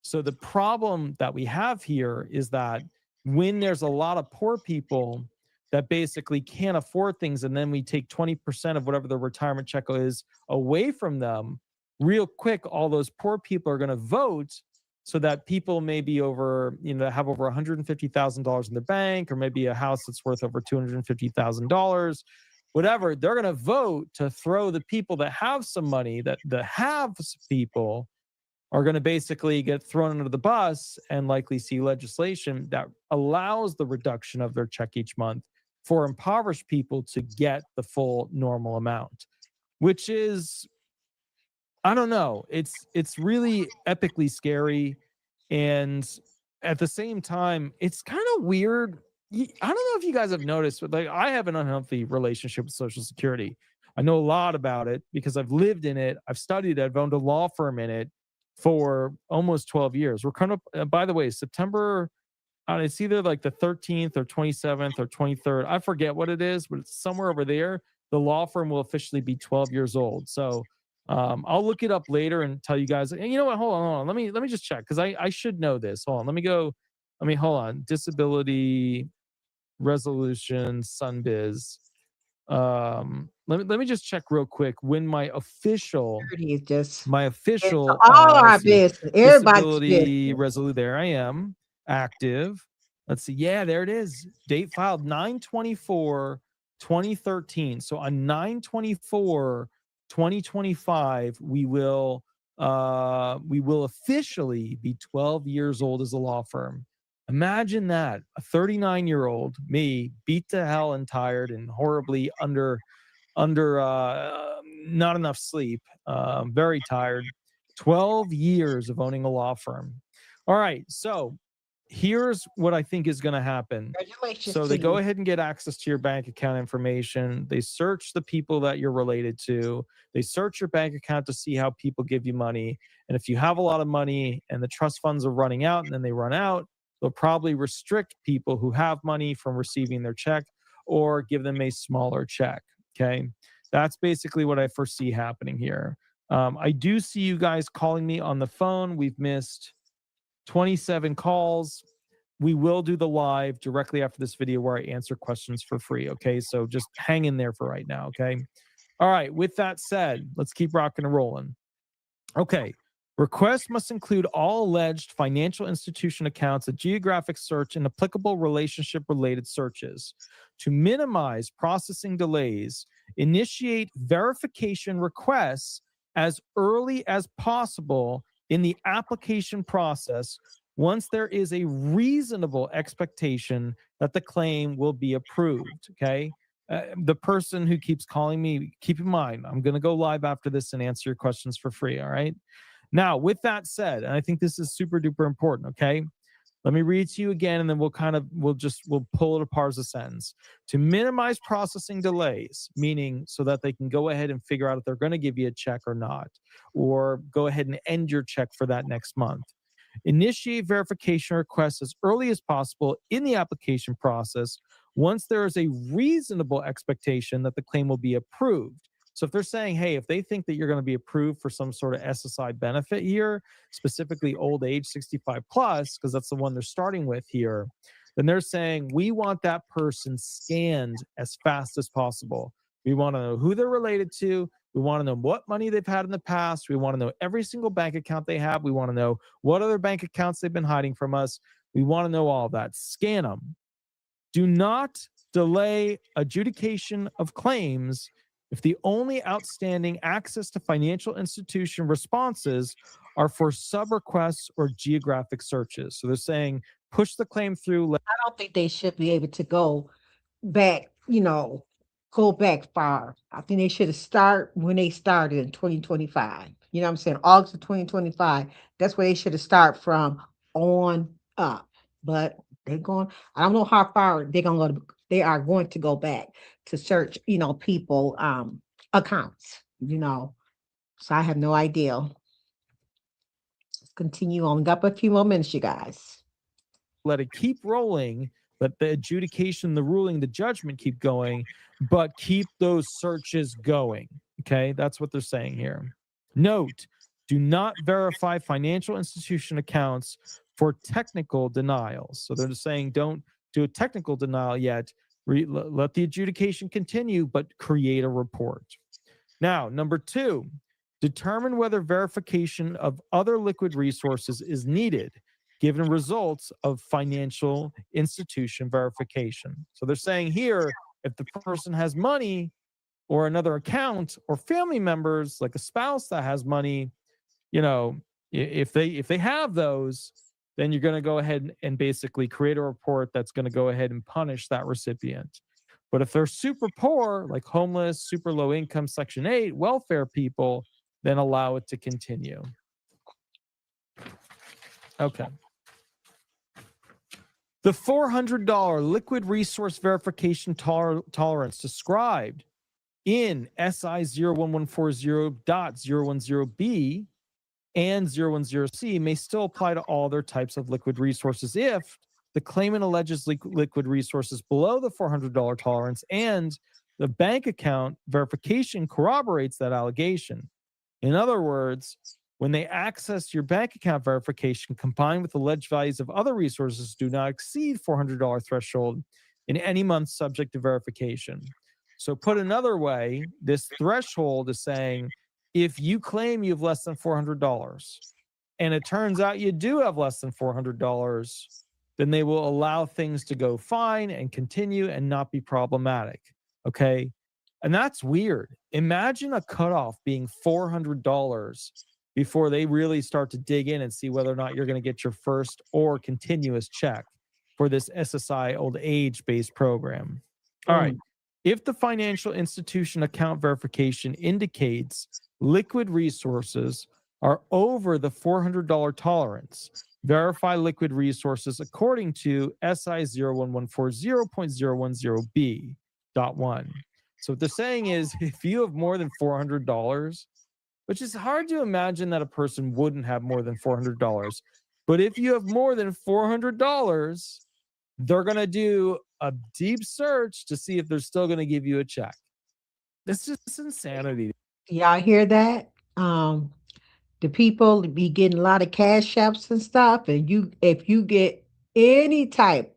[SPEAKER 3] So the problem that we have here is that when there's a lot of poor people that basically can't afford things, and then we take 20% of whatever the retirement check is away from them, real quick, all those poor people are going to vote so that people maybe over, have over $150,000 in the bank, or maybe a house that's worth over $250,000, whatever, they're going to vote to throw the people that have some money, that the haves people are going to basically get thrown under the bus and likely see legislation that allows the reduction of their check each month for impoverished people to get the full normal amount, which is, I don't know, it's really epically scary. And at the same time, it's kind of weird I don't know if you guys have noticed, but like I have an unhealthy relationship with Social Security. I know a lot about it because I've lived in it. I've studied it. I've owned a law firm in it for almost 12 years. We're coming up, by the way, September, it's either like the 13th or 27th or 23rd. I forget what it is, but it's somewhere over there. The law firm will officially be 12 years old. So I'll look it up later and tell you guys. And you know what? Hold on. Let me just check because I should know this. Hold on. Hold on. Disability resolution, Sunbiz. Let me just check real quick when my official
[SPEAKER 2] all our business, everybody's
[SPEAKER 3] disability resolution. There I am, active. Let's see. Yeah, there it is. Date filed 9/24/2013. So on 9/24/2025, we will officially be 12 years old as a law firm. Imagine that, a 39-year-old me, beat to hell and tired and horribly under not enough sleep, very tired. 12 years of owning a law firm. All right, so here's what I think is going to happen. So they go ahead and get access to your bank account information. They search the people that you're related to. They search your bank account to see how people give you money. And if you have a lot of money and the trust funds are running out and then they run out, they'll probably restrict people who have money from receiving their check or give them a smaller check. Okay. That's basically what I foresee happening here. I do see you guys calling me on the phone. We've missed 27 calls. We will do the live directly after this video where I answer questions for free. Okay. So just hang in there for right now. Okay. All right. With that said, let's keep rocking and rolling. Okay. Requests must include all alleged financial institution accounts, a geographic search, and applicable relationship-related searches. To minimize processing delays, initiate verification requests as early as possible in the application process once there is a reasonable expectation that the claim will be approved, okay? The person who keeps calling me, keep in mind, I'm going to go live after this and answer your questions for free, all right? Now, with that said, and I think this is super duper important, okay? Let me read to you again, and then we'll pull it apart as a sentence. To minimize processing delays, meaning so that they can go ahead and figure out if they're going to give you a check or not, or go ahead and end your check for that next month. Initiate verification requests as early as possible in the application process once there is a reasonable expectation that the claim will be approved. So if they're saying, hey, if they think that you're going to be approved for some sort of SSI benefit here, specifically old age 65 plus, because that's the one they're starting with here, then they're saying, we want that person scanned as fast as possible. We want to know who they're related to. We want to know what money they've had in the past. We want to know every single bank account they have. We want to know what other bank accounts they've been hiding from us. We want to know all of that. Scan them. Do not delay adjudication of claims if the only outstanding access to financial institution responses are for sub-requests or geographic searches. So they're saying, push the claim through.
[SPEAKER 2] I don't think they should be able to go back, go back far. I think they should have started when they started in 2025. You know what I'm saying? August of 2025. That's where they should have started from on up. But they're going, I don't know how far they are going to go back to search, people, accounts, so I have no idea. Let's continue on. We got a few more minutes, you guys.
[SPEAKER 3] Let it keep rolling, let the adjudication, the ruling, the judgment keep going, but keep those searches going. Okay, that's what they're saying here. Note, do not verify financial institution accounts for technical denials. So they're just saying don't do a technical denial yet. Let the adjudication continue, but create a report. Now, number 2, determine whether verification of other liquid resources is needed, given results of financial institution verification. So they're saying here, if the person has money or another account or family members, like a spouse that has money, if they have those, then you're going to go ahead and basically create a report that's going to go ahead and punish that recipient. But if they're super poor, like homeless, super low income, Section 8, welfare people, then allow it to continue. Okay. The $400 liquid resource verification tolerance described in SI 01140.010B and 010C may still apply to all their types of liquid resources if the claimant alleges liquid resources below the $400 tolerance and the bank account verification corroborates that allegation. In other words, when they access your bank account verification combined with alleged values of other resources do not exceed $400 threshold in any month subject to verification. So put another way, this threshold is saying if you claim you have less than $400 and it turns out you do have less than $400, then they will allow things to go fine and continue and not be problematic. Okay. And that's weird. Imagine a cutoff being $400 before they really start to dig in and see whether or not you're going to get your first or continuous check for this SSI old age-based program. All right. If the financial institution account verification indicates liquid resources are over the $400 tolerance, verify liquid resources according to SI 01140.010B.1. So what they're saying is if you have more than $400, which is hard to imagine that a person wouldn't have more than $400, but if you have more than $400, they're going to do a deep search to see if they're still going to give you a check. This is just insanity.
[SPEAKER 2] Y'all hear that? The people be getting a lot of cash apps and stuff, and if you get any type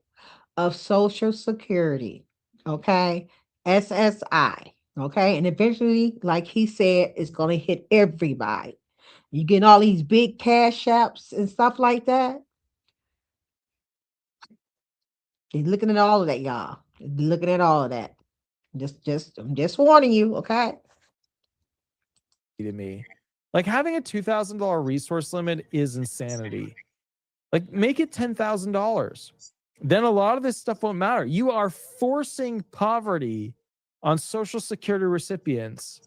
[SPEAKER 2] of Social Security, okay, SSI, okay, and eventually, like he said, it's going to hit everybody. You getting all these big cash apps and stuff like that. They're looking at all of that, y'all. They're looking at all of that. I'm just warning you, okay?
[SPEAKER 3] To me, like having a $2,000 resource limit is insanity. Like make it $10,000. Then a lot of this stuff won't matter. You are forcing poverty on Social Security recipients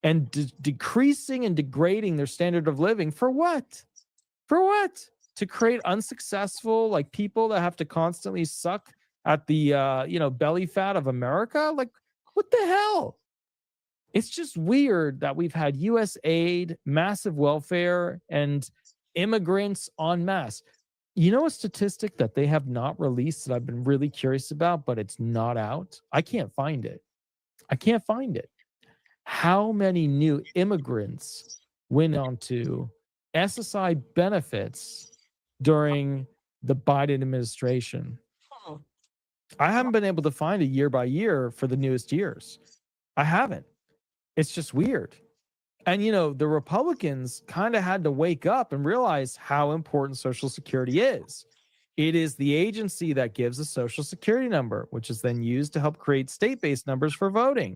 [SPEAKER 3] and decreasing and degrading their standard of living for what? For what? To create unsuccessful like people that have to constantly suck at the belly fat of America? Like what the hell? It's just weird that we've had US aid, massive welfare, and immigrants en masse. You know a statistic that they have not released that I've been really curious about, but it's not out? I can't find it. I can't find it. How many new immigrants went on to SSI benefits during the Biden administration? I haven't been able to find a year by year for the newest years. I haven't. It's just weird. And, the Republicans kind of had to wake up and realize how important Social Security is. It is the agency that gives a Social Security number, which is then used to help create state-based numbers for voting.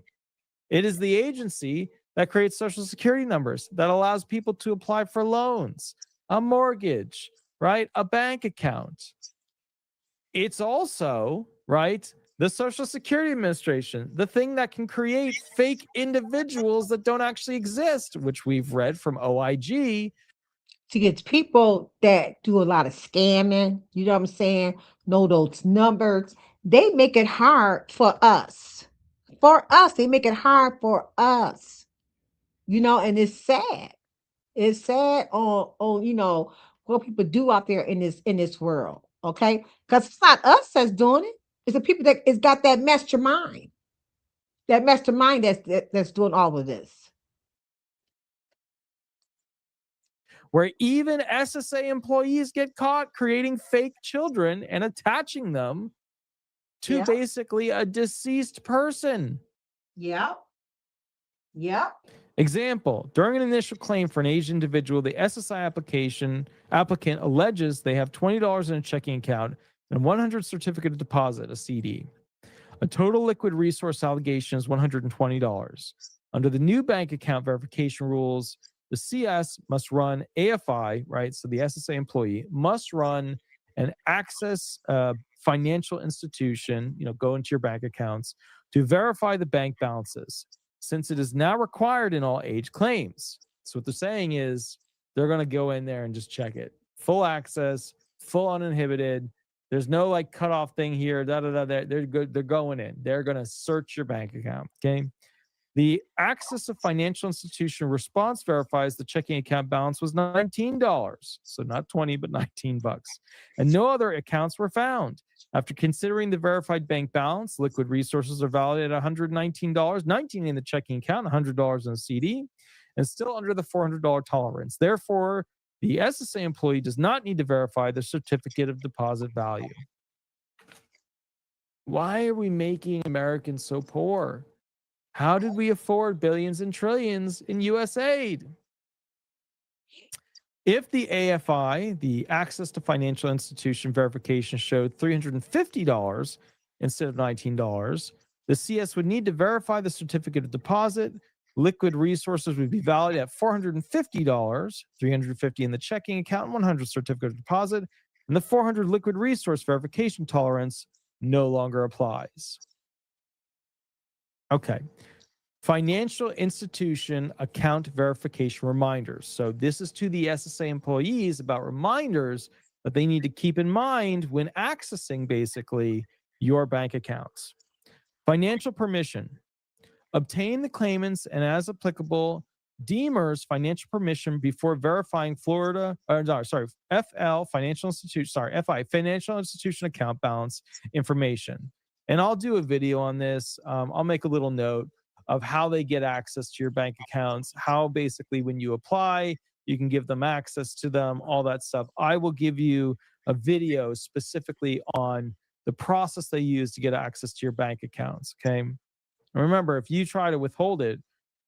[SPEAKER 3] It is the agency that creates Social Security numbers that allows people to apply for loans, a mortgage, right? A bank account. It's also, right, the Social Security Administration, the thing that can create fake individuals that don't actually exist, which we've read from OIG.
[SPEAKER 2] See, it's people that do a lot of scamming, you know what I'm saying? Know those numbers. They make it hard for us. For us, they make it hard for us. And it's sad. It's sad on what people do out there in this world. Okay? Because it's not us that's doing it. It's the people that has got that mastermind. That mastermind that's doing all of this.
[SPEAKER 3] Where even SSA employees get caught creating fake children and attaching them to basically a deceased person.
[SPEAKER 2] Yep.
[SPEAKER 3] Example, during an initial claim for an aged individual, the SSI applicant alleges they have $20 in a checking account and 100 certificate of deposit, a CD. A total liquid resource allegation is $120. Under the new bank account verification rules, the CS must run AFI, right? So the SSA employee must run an access financial institution, go into your bank accounts to verify the bank balances, since it is now required in all age claims. So what they're saying is they're going to go in there and just check it. Full access, full uninhibited. There's no like cutoff thing here. They're good. They're going in. They're going to search your bank account. Okay. The Access to Financial Institution response verifies the checking account balance was $19. So not 20, but 19 bucks. And no other accounts were found. After considering the verified bank balance, liquid resources are valued at $119, $19 in the checking account, $100 in the CD, and still under the $400 tolerance. Therefore, the SSA employee does not need to verify the certificate of deposit value. Why are we making Americans so poor? How did we afford billions and trillions in US aid? If the AFI, the Access to Financial Institution verification, showed $350 instead of $19, the CS would need to verify the certificate of deposit. Liquid resources would be valued at $450, $350 in the checking account, and $100 certificate of deposit, and the $400 liquid resource verification tolerance no longer applies. Okay. Financial institution account verification reminders. So this is to the SSA employees about reminders that they need to keep in mind when accessing basically your bank accounts. Financial permission. Obtain the claimants and, as applicable, deemer's financial permission before verifying FL financial institution, FI financial institution account balance information. And I'll do a video on this. I'll make a little note of how they get access to your bank accounts, how basically when you apply, you can give them access to them, all that stuff. I will give you a video specifically on the process they use to get access to your bank accounts, okay? And remember, if you try to withhold it,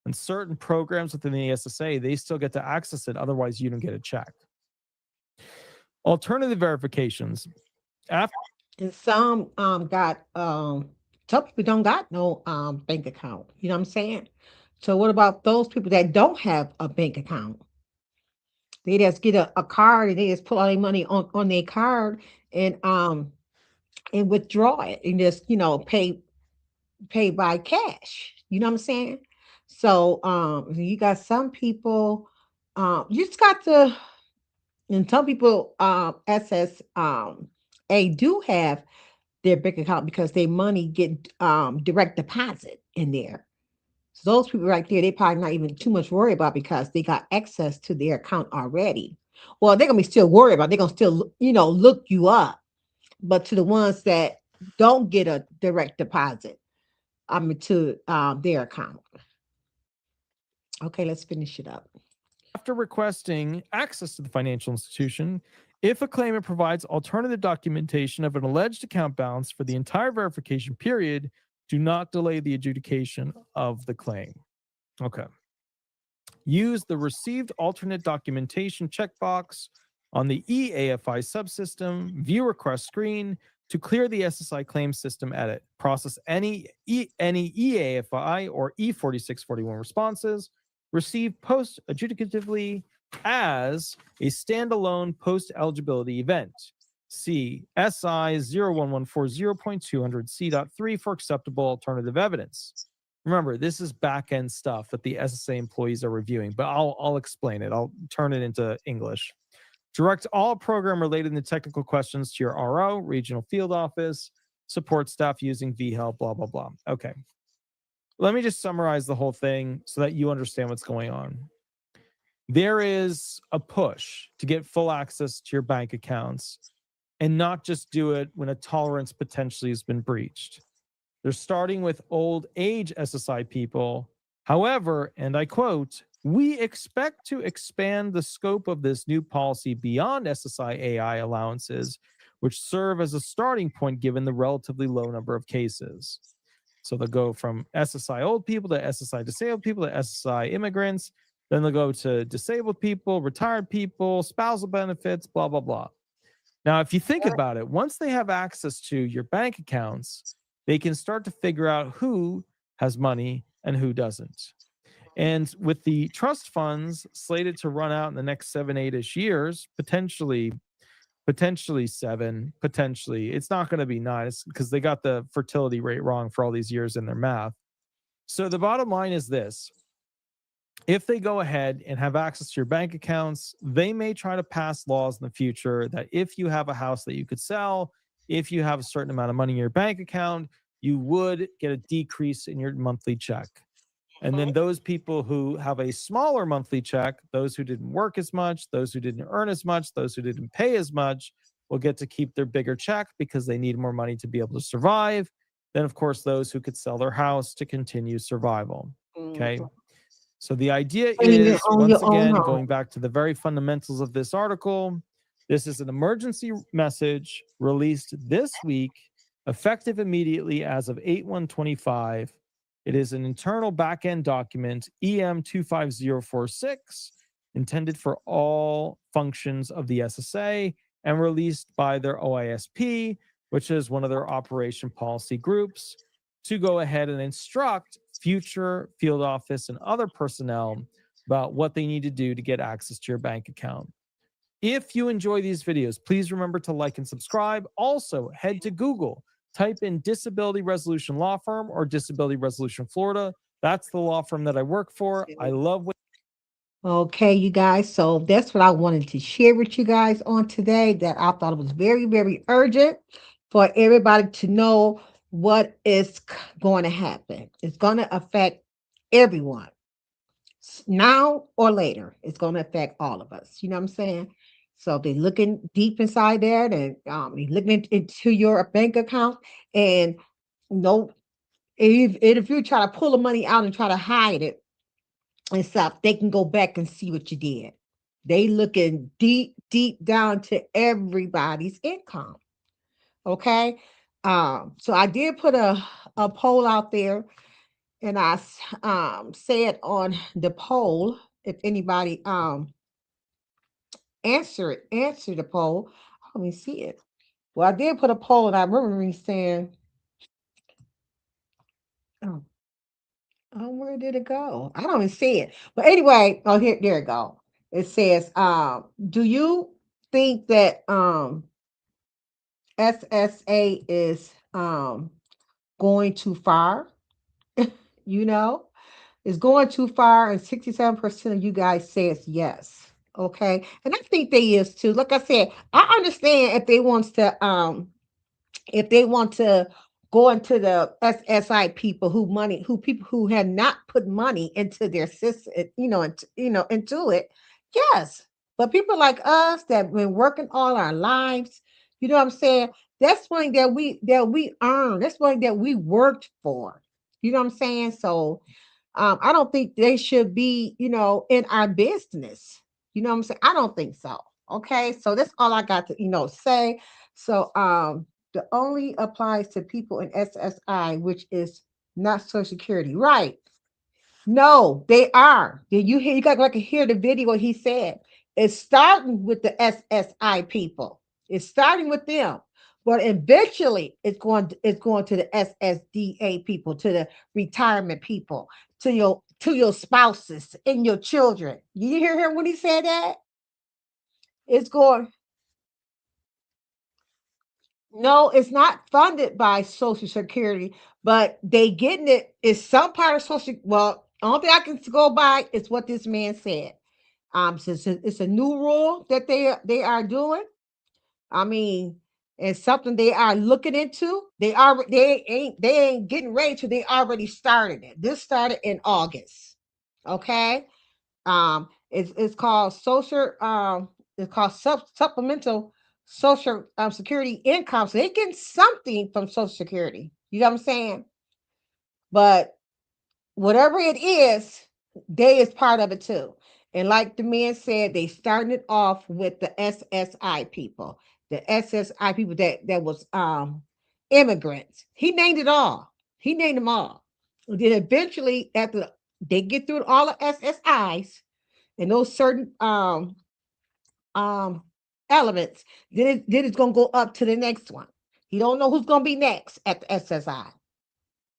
[SPEAKER 3] in certain programs within the SSA, they still get to access it. Otherwise, you don't get a check. Alternative verifications.
[SPEAKER 2] And some some people don't got no bank account. You know what I'm saying? So what about those people that don't have a bank account? They just get a card and they just put all their money on their card and withdraw it and just, pay by cash. You know what I'm saying? So you got some people, you just got to, and some people SSA do have their bank account because their money get direct deposit in there. So those people right there, they probably not even too much worried about because they got access to their account already. Well, they're gonna be still worried about. They're gonna still, look you up. But to the ones that don't get a direct deposit, to their account. Okay, let's finish it up.
[SPEAKER 3] After requesting access to the financial institution, if a claimant provides alternative documentation of an alleged account balance for the entire verification period, do not delay the adjudication of the claim. Okay. Use the received alternate documentation checkbox on the eAFI subsystem view request screen to clear the SSI claim system edit. Process any eAFI or E4641 responses received post-adjudicatively as a standalone post-eligibility event. See SI 01140.200C.3 for acceptable alternative evidence. Remember, this is back-end stuff that the SSA employees are reviewing, but I'll explain it. I'll turn it into English. Direct all program-related and technical questions to your RO, regional field office, support staff using vHelp, blah, blah, blah. Okay. Let me just summarize the whole thing so that you understand what's going on. There is a push to get full access to your bank accounts and not just do it when a tolerance potentially has been breached. They're starting with old age SSI people. However, and I quote, "We expect to expand the scope of this new policy beyond SSI AI allowances, which serve as a starting point given the relatively low number of cases." So they'll go from SSI old people to SSI disabled people to SSI immigrants. Then they'll go to disabled people, retired people, spousal benefits, blah, blah, blah. Now, if you think about it, once they have access to your bank accounts, they can start to figure out who has money and who doesn't. And with the trust funds slated to run out in the next 7, 8-ish years, potentially 7, potentially, it's not going to be 9 because they got the fertility rate wrong for all these years in their math. So the bottom line is this. If they go ahead and have access to your bank accounts, they may try to pass laws in the future that if you have a house that you could sell, if you have a certain amount of money in your bank account, you would get a decrease in your monthly check. And then those people who have a smaller monthly check, those who didn't work as much, those who didn't earn as much, those who didn't pay as much, will get to keep their bigger check because they need more money to be able to survive. Then, of course, those who could sell their house to continue survival. Okay. So the idea is, once again, going back to the very fundamentals of this article, this is an emergency message released this week, effective immediately as of 8/1/25. It is an internal backend document, EM25046, intended for all functions of the SSA and released by their OISP, which is one of their operation policy groups, to go ahead and instruct future field office and other personnel about what they need to do to get access to your bank account. If you enjoy these videos, please remember to like and subscribe. Also, head to Google, type in Disability Resolution Law Firm or Disability Resolution Florida. That's the law firm that I work for. I love what.
[SPEAKER 2] Okay, you guys. So that's what I wanted to share with you guys on today, that I thought it was very, very urgent for everybody to know what is going to happen. It's going to affect everyone. Now or later, it's going to affect all of us. You know what I'm saying? So they're looking deep inside there, and they're looking into your bank account, and no, if you try to pull the money out and try to hide it and stuff, they can go back and see what you did. They looking deep, deep down to everybody's income. Okay. So I did put a poll out there, and I said on the poll, if anybody answer the poll. Let me see it. Well, I did put a poll, and I remember me saying, oh, where did it go? I don't even see it. But anyway, oh, there it go. It says, do you think that SSA is going too far? You know, is going too far, and 67% of you guys says yes. Okay, and I think they is too. Like I said, I understand if they want to go into the SSI people people who have not put money into their system, into it. Yes, but people like us that been working all our lives, you know what I'm saying? That's money that we earn. That's money that we worked for. You know what I'm saying? So I don't think they should be, in our business. You know what I'm saying? I don't think so. Okay. So that's all I got to, say. So the only applies to people in SSI, which is not Social Security. Right. No, they are. Did you hear? You got to hear the video. What he said, it's starting with the SSI people. It's starting with them, but eventually it's going to the SSDA people, to the retirement people, to your spouses and your children. You hear him when he said that? It's going. No, it's not funded by Social Security, but they getting it. It's some part of Social. Well, only thing I can go by is what this man said. Since it's a new rule that they are doing. I mean, it's something they are looking into. They ain't getting ready to. They already started it. This started in August. Okay. It's called social. It's called supplemental social security income. So they getting something from Social Security. You know what I'm saying? But whatever it is, they is part of it too. And like the man said, they started off with the SSI people, the SSI people that was immigrants. He named it all. He named them all. And then eventually, after they get through all the SSIs and those certain elements, then it's gonna go up to the next one. You don't know who's gonna be next at the SSI.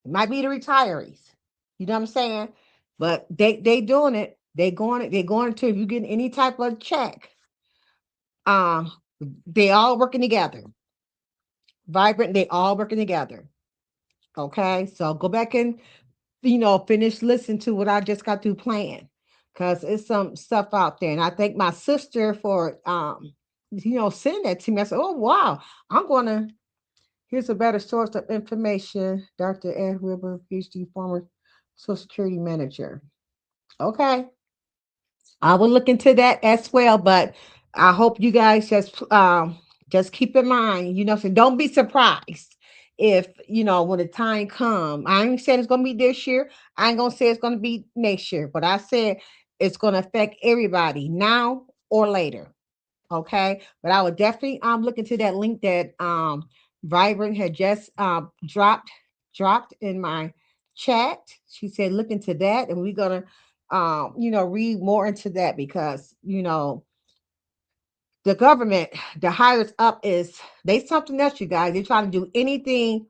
[SPEAKER 2] It might be the retirees. You know what I'm saying? But they doing it. They're going to, if you get any type of check, they all working together. Vibrant, they all working together. Okay, so go back and finish listening to what I just got through playing, because it's some stuff out there. And I thank my sister for sending that to me. I said, oh wow, I'm gonna Here's a better source of information. Dr. Ed Wilbur, PhD, former Social Security manager. Okay. I will look into that as well, but I hope you guys just keep in mind, so don't be surprised if when the time come. I ain't saying it's gonna be this year. I ain't gonna say it's gonna be next year, but I said it's gonna affect everybody now or later. Okay, but I would definitely look into that link that Vibrant had just dropped in my chat. She said look into that, and we're gonna read more into that because the government, the highest up is they something else, you guys. They're trying to do anything,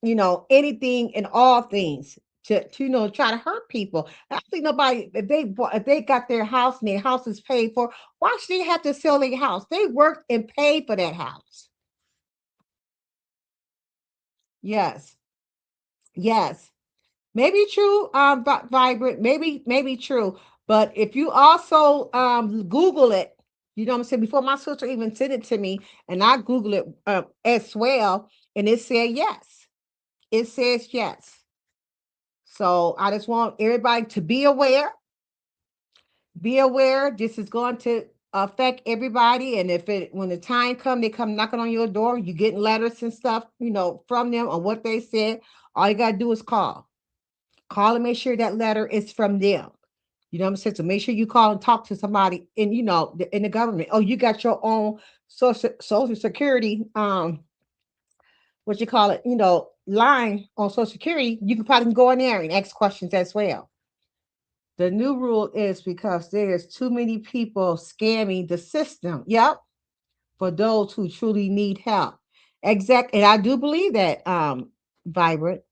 [SPEAKER 2] anything and all things to try to hurt people. I think nobody, if they got their house and their house is paid for, why should they have to sell their house? They worked and paid for that house. Yes, yes. Maybe true, Vibrant, maybe true. But if you also Google it, you know what I'm saying, before my sister even sent it to me, and I Google it as well, and it said yes. It says yes. So I just want everybody to be aware. Be aware. This is going to affect everybody. And if it when the time comes, they come knocking on your door, you getting letters and stuff, from them on what they said. All you gotta do is call. Call and make sure that letter is from them. You know what I'm saying? So make sure you call and talk to somebody in the government. Oh, you got your own social security, what you call it, line on Social Security. You can probably go in there and ask questions as well. The new rule is because there's too many people scamming the system. Yep, for those who truly need help. Exactly, and I do believe that, Vibrant.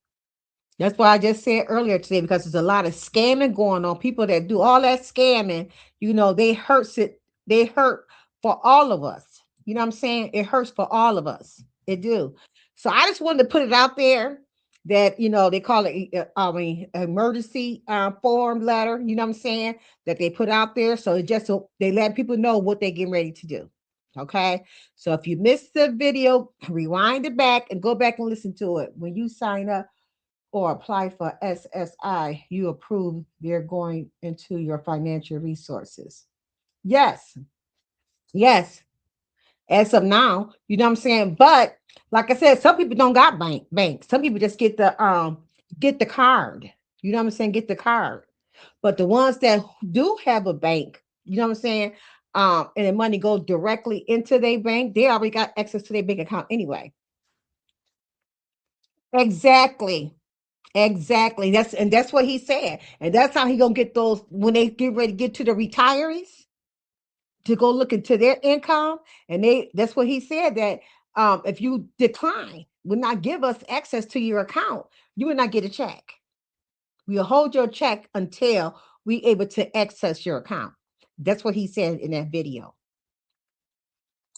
[SPEAKER 2] That's why I just said earlier today, because there's a lot of scamming going on. People that do all that scamming, they hurts it. They hurt for all of us. You know what I'm saying? It hurts for all of us. It do. So I just wanted to put it out there that they call it emergency form letter. You know what I'm saying? That they put out there, so it just so they let people know what they're getting ready to do. Okay. So if you missed the video, rewind it back and go back and listen to it. When you sign up or apply for SSI, you approve they're going into your financial resources. Yes, yes. As of now, you know what I'm saying? But like I said, some people don't got banks. Some people just get the card. You know what I'm saying? Get the card. But the ones that do have a bank, you know what I'm saying? And the money goes directly into their bank, they already got access to their bank account anyway. Exactly. Exactly. That's what he said. And that's how he gonna get those when they get ready to get to the retirees to go look into their income. And that's what he said that if you decline, would not give us access to your account, you would not get a check. We'll hold your check until we able to access your account. That's what he said in that video.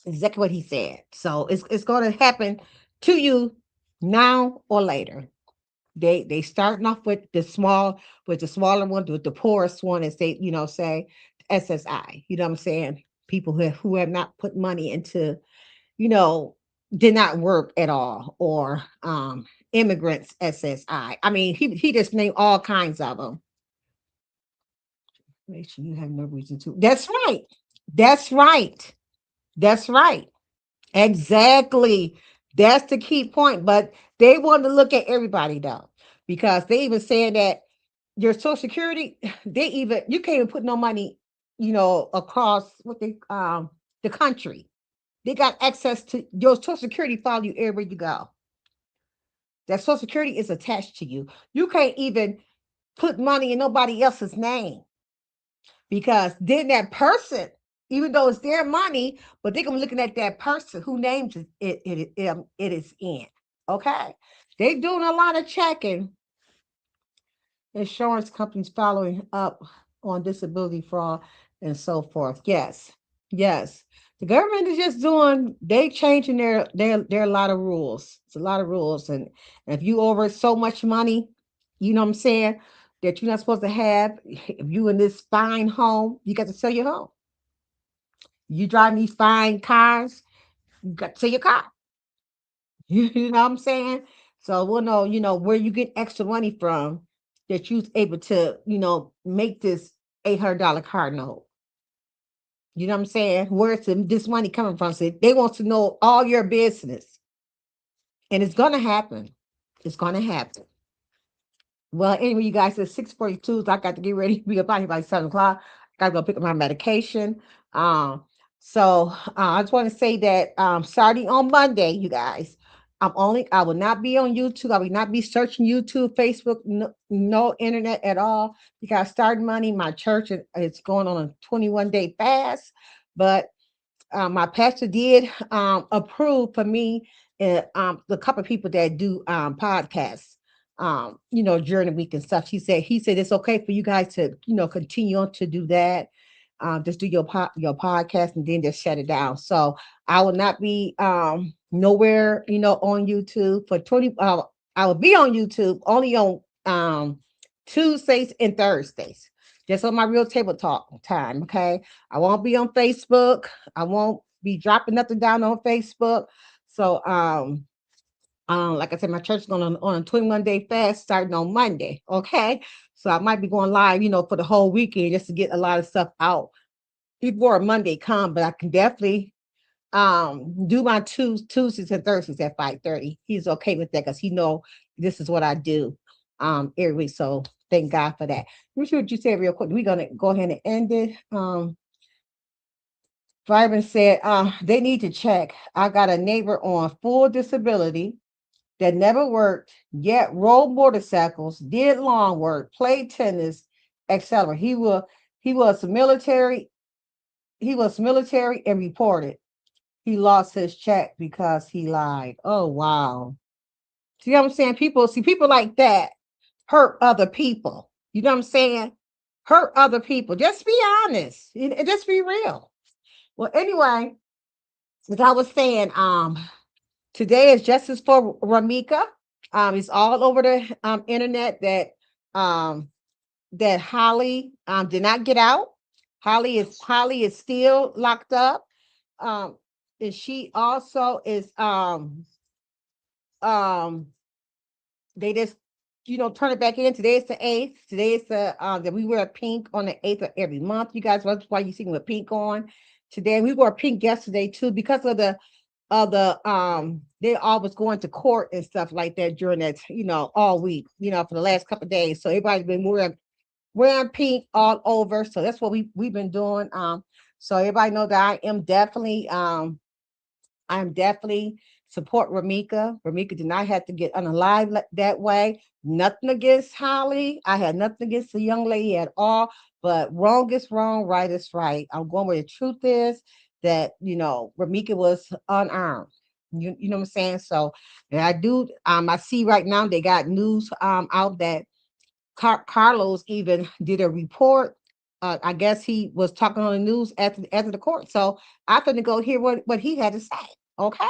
[SPEAKER 2] Exactly what he said. So it's gonna happen to you now or later. They starting off with the smaller one, with the poorest one, as they say SSI. You know what I'm saying? People who have not put money into, you know did not work at all, or immigrants SSI. I mean, he just named all kinds of them. Make sure you have no reason to. That's right. That's right. That's right. Exactly. That's the key point. But they want to look at everybody though, because they even saying that your Social Security, you can't even put no money, across the country. They got access to your Social Security, follow you everywhere you go. That Social Security is attached to you. You can't even put money in nobody else's name, because then that person, even though it's their money, but they're gonna be looking at that person who named it is in. Okay, they doing a lot of checking. Insurance companies following up on disability fraud and so forth. Yes, yes. The government is just they changing their a lot of rules. It's a lot of rules, and if you over so much money, you know what I'm saying, that you're not supposed to have. If you in this fine home, you got to sell your home. You driving these fine cars, you got to sell your car. You know what I'm saying? So we'll know, where you get extra money from that you're able to, make this $800 car note. You know what I'm saying? Where's this money coming from? So they want to know all your business. And it's going to happen. It's going to happen. Well, anyway, you guys, it's 6:42. So I got to get ready to be up out here by 7 o'clock. Got to go pick up my medication. So I just want to say that starting on Monday, you guys, I will not be on YouTube. I will not be searching YouTube, Facebook, no internet at all. Because starting Monday, my church is going on a 21-day fast. But my pastor did approve for me and the couple of people that do podcasts, during the week and stuff. He said it's okay for you guys to, continue on to do that. Just do your podcast and then just shut it down. So I will not be nowhere, on YouTube for 20. I will be on YouTube only on Tuesdays and Thursdays, just on my Real Table Talk time. Okay, I won't be on Facebook. I won't be dropping nothing down on Facebook. So like I said, my church is going on a 21-day fast starting on Monday. Okay. So I might be going live, for the whole weekend just to get a lot of stuff out before Monday come, but I can definitely do my Tuesdays and Thursdays at 5:30. He's okay with that because he know this is what I do every week. So thank God for that. Let me see what you said real quick. We're gonna go ahead and end it. Byron said they need to check. I got a neighbor on full disability that never worked, yet rode motorcycles, did lawn work, played tennis, etc. He was military and reported. He lost his check because he lied. Oh, wow. See what I'm saying? People like that hurt other people. You know what I'm saying? Hurt other people. Just be honest. And just be real. Well, anyway, as I was saying, today is Justice for Ramika. It's all over the internet that Holly did not get out. Holly is still locked up. And she also is they just turn it back in. Today is the 8th. Today is that we wear pink on the 8th of every month. You guys, that's why you see me with pink on today. We wore pink yesterday too because of the they always going to court and stuff like that during that, all week, for the last couple of days. So everybody's been wearing pink all over. So that's what we've been doing. So everybody know that I am definitely support Ramika. Ramika did not have to get unalive that way. Nothing against Holly. I had nothing against the young lady at all. But wrong is wrong, right is right. I'm going where the truth is that, Ramika was unarmed. You know what I'm saying? So, and I do, I see right now they got news out that Carlos even did a report. I guess he was talking on the news after the court. So I'm going to go hear what he had to say. Okay.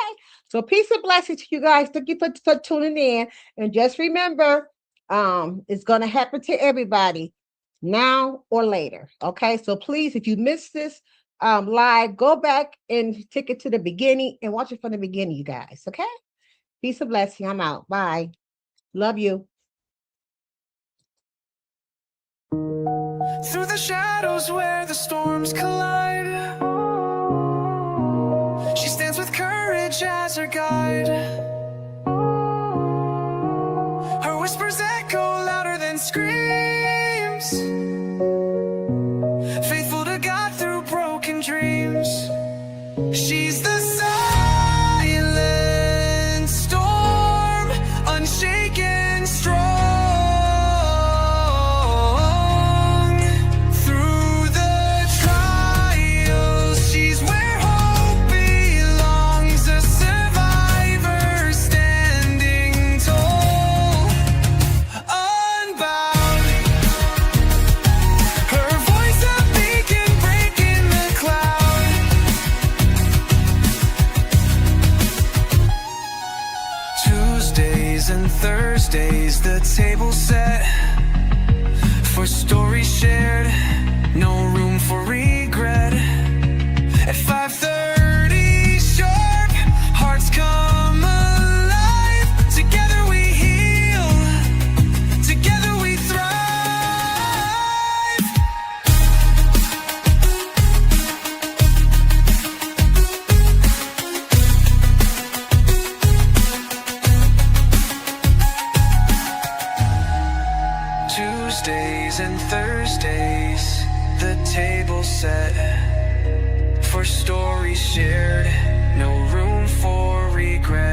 [SPEAKER 2] So peace and blessings to you guys. Thank you for tuning in. And just remember, it's going to happen to everybody now or later. Okay. So please, if you missed this live, go back and take it to the beginning and watch it from the beginning, you guys. Okay. Peace and blessing. I'm out. Bye. Love you.
[SPEAKER 1] Through the shadows where the storms collide, she stands with courage as her guide. Her whispers echo louder than screams, faithful to God through broken dreams. She's the silent storm, unshaken, strong. Tuesdays and Thursdays, the table set for stories shared, no room for regret.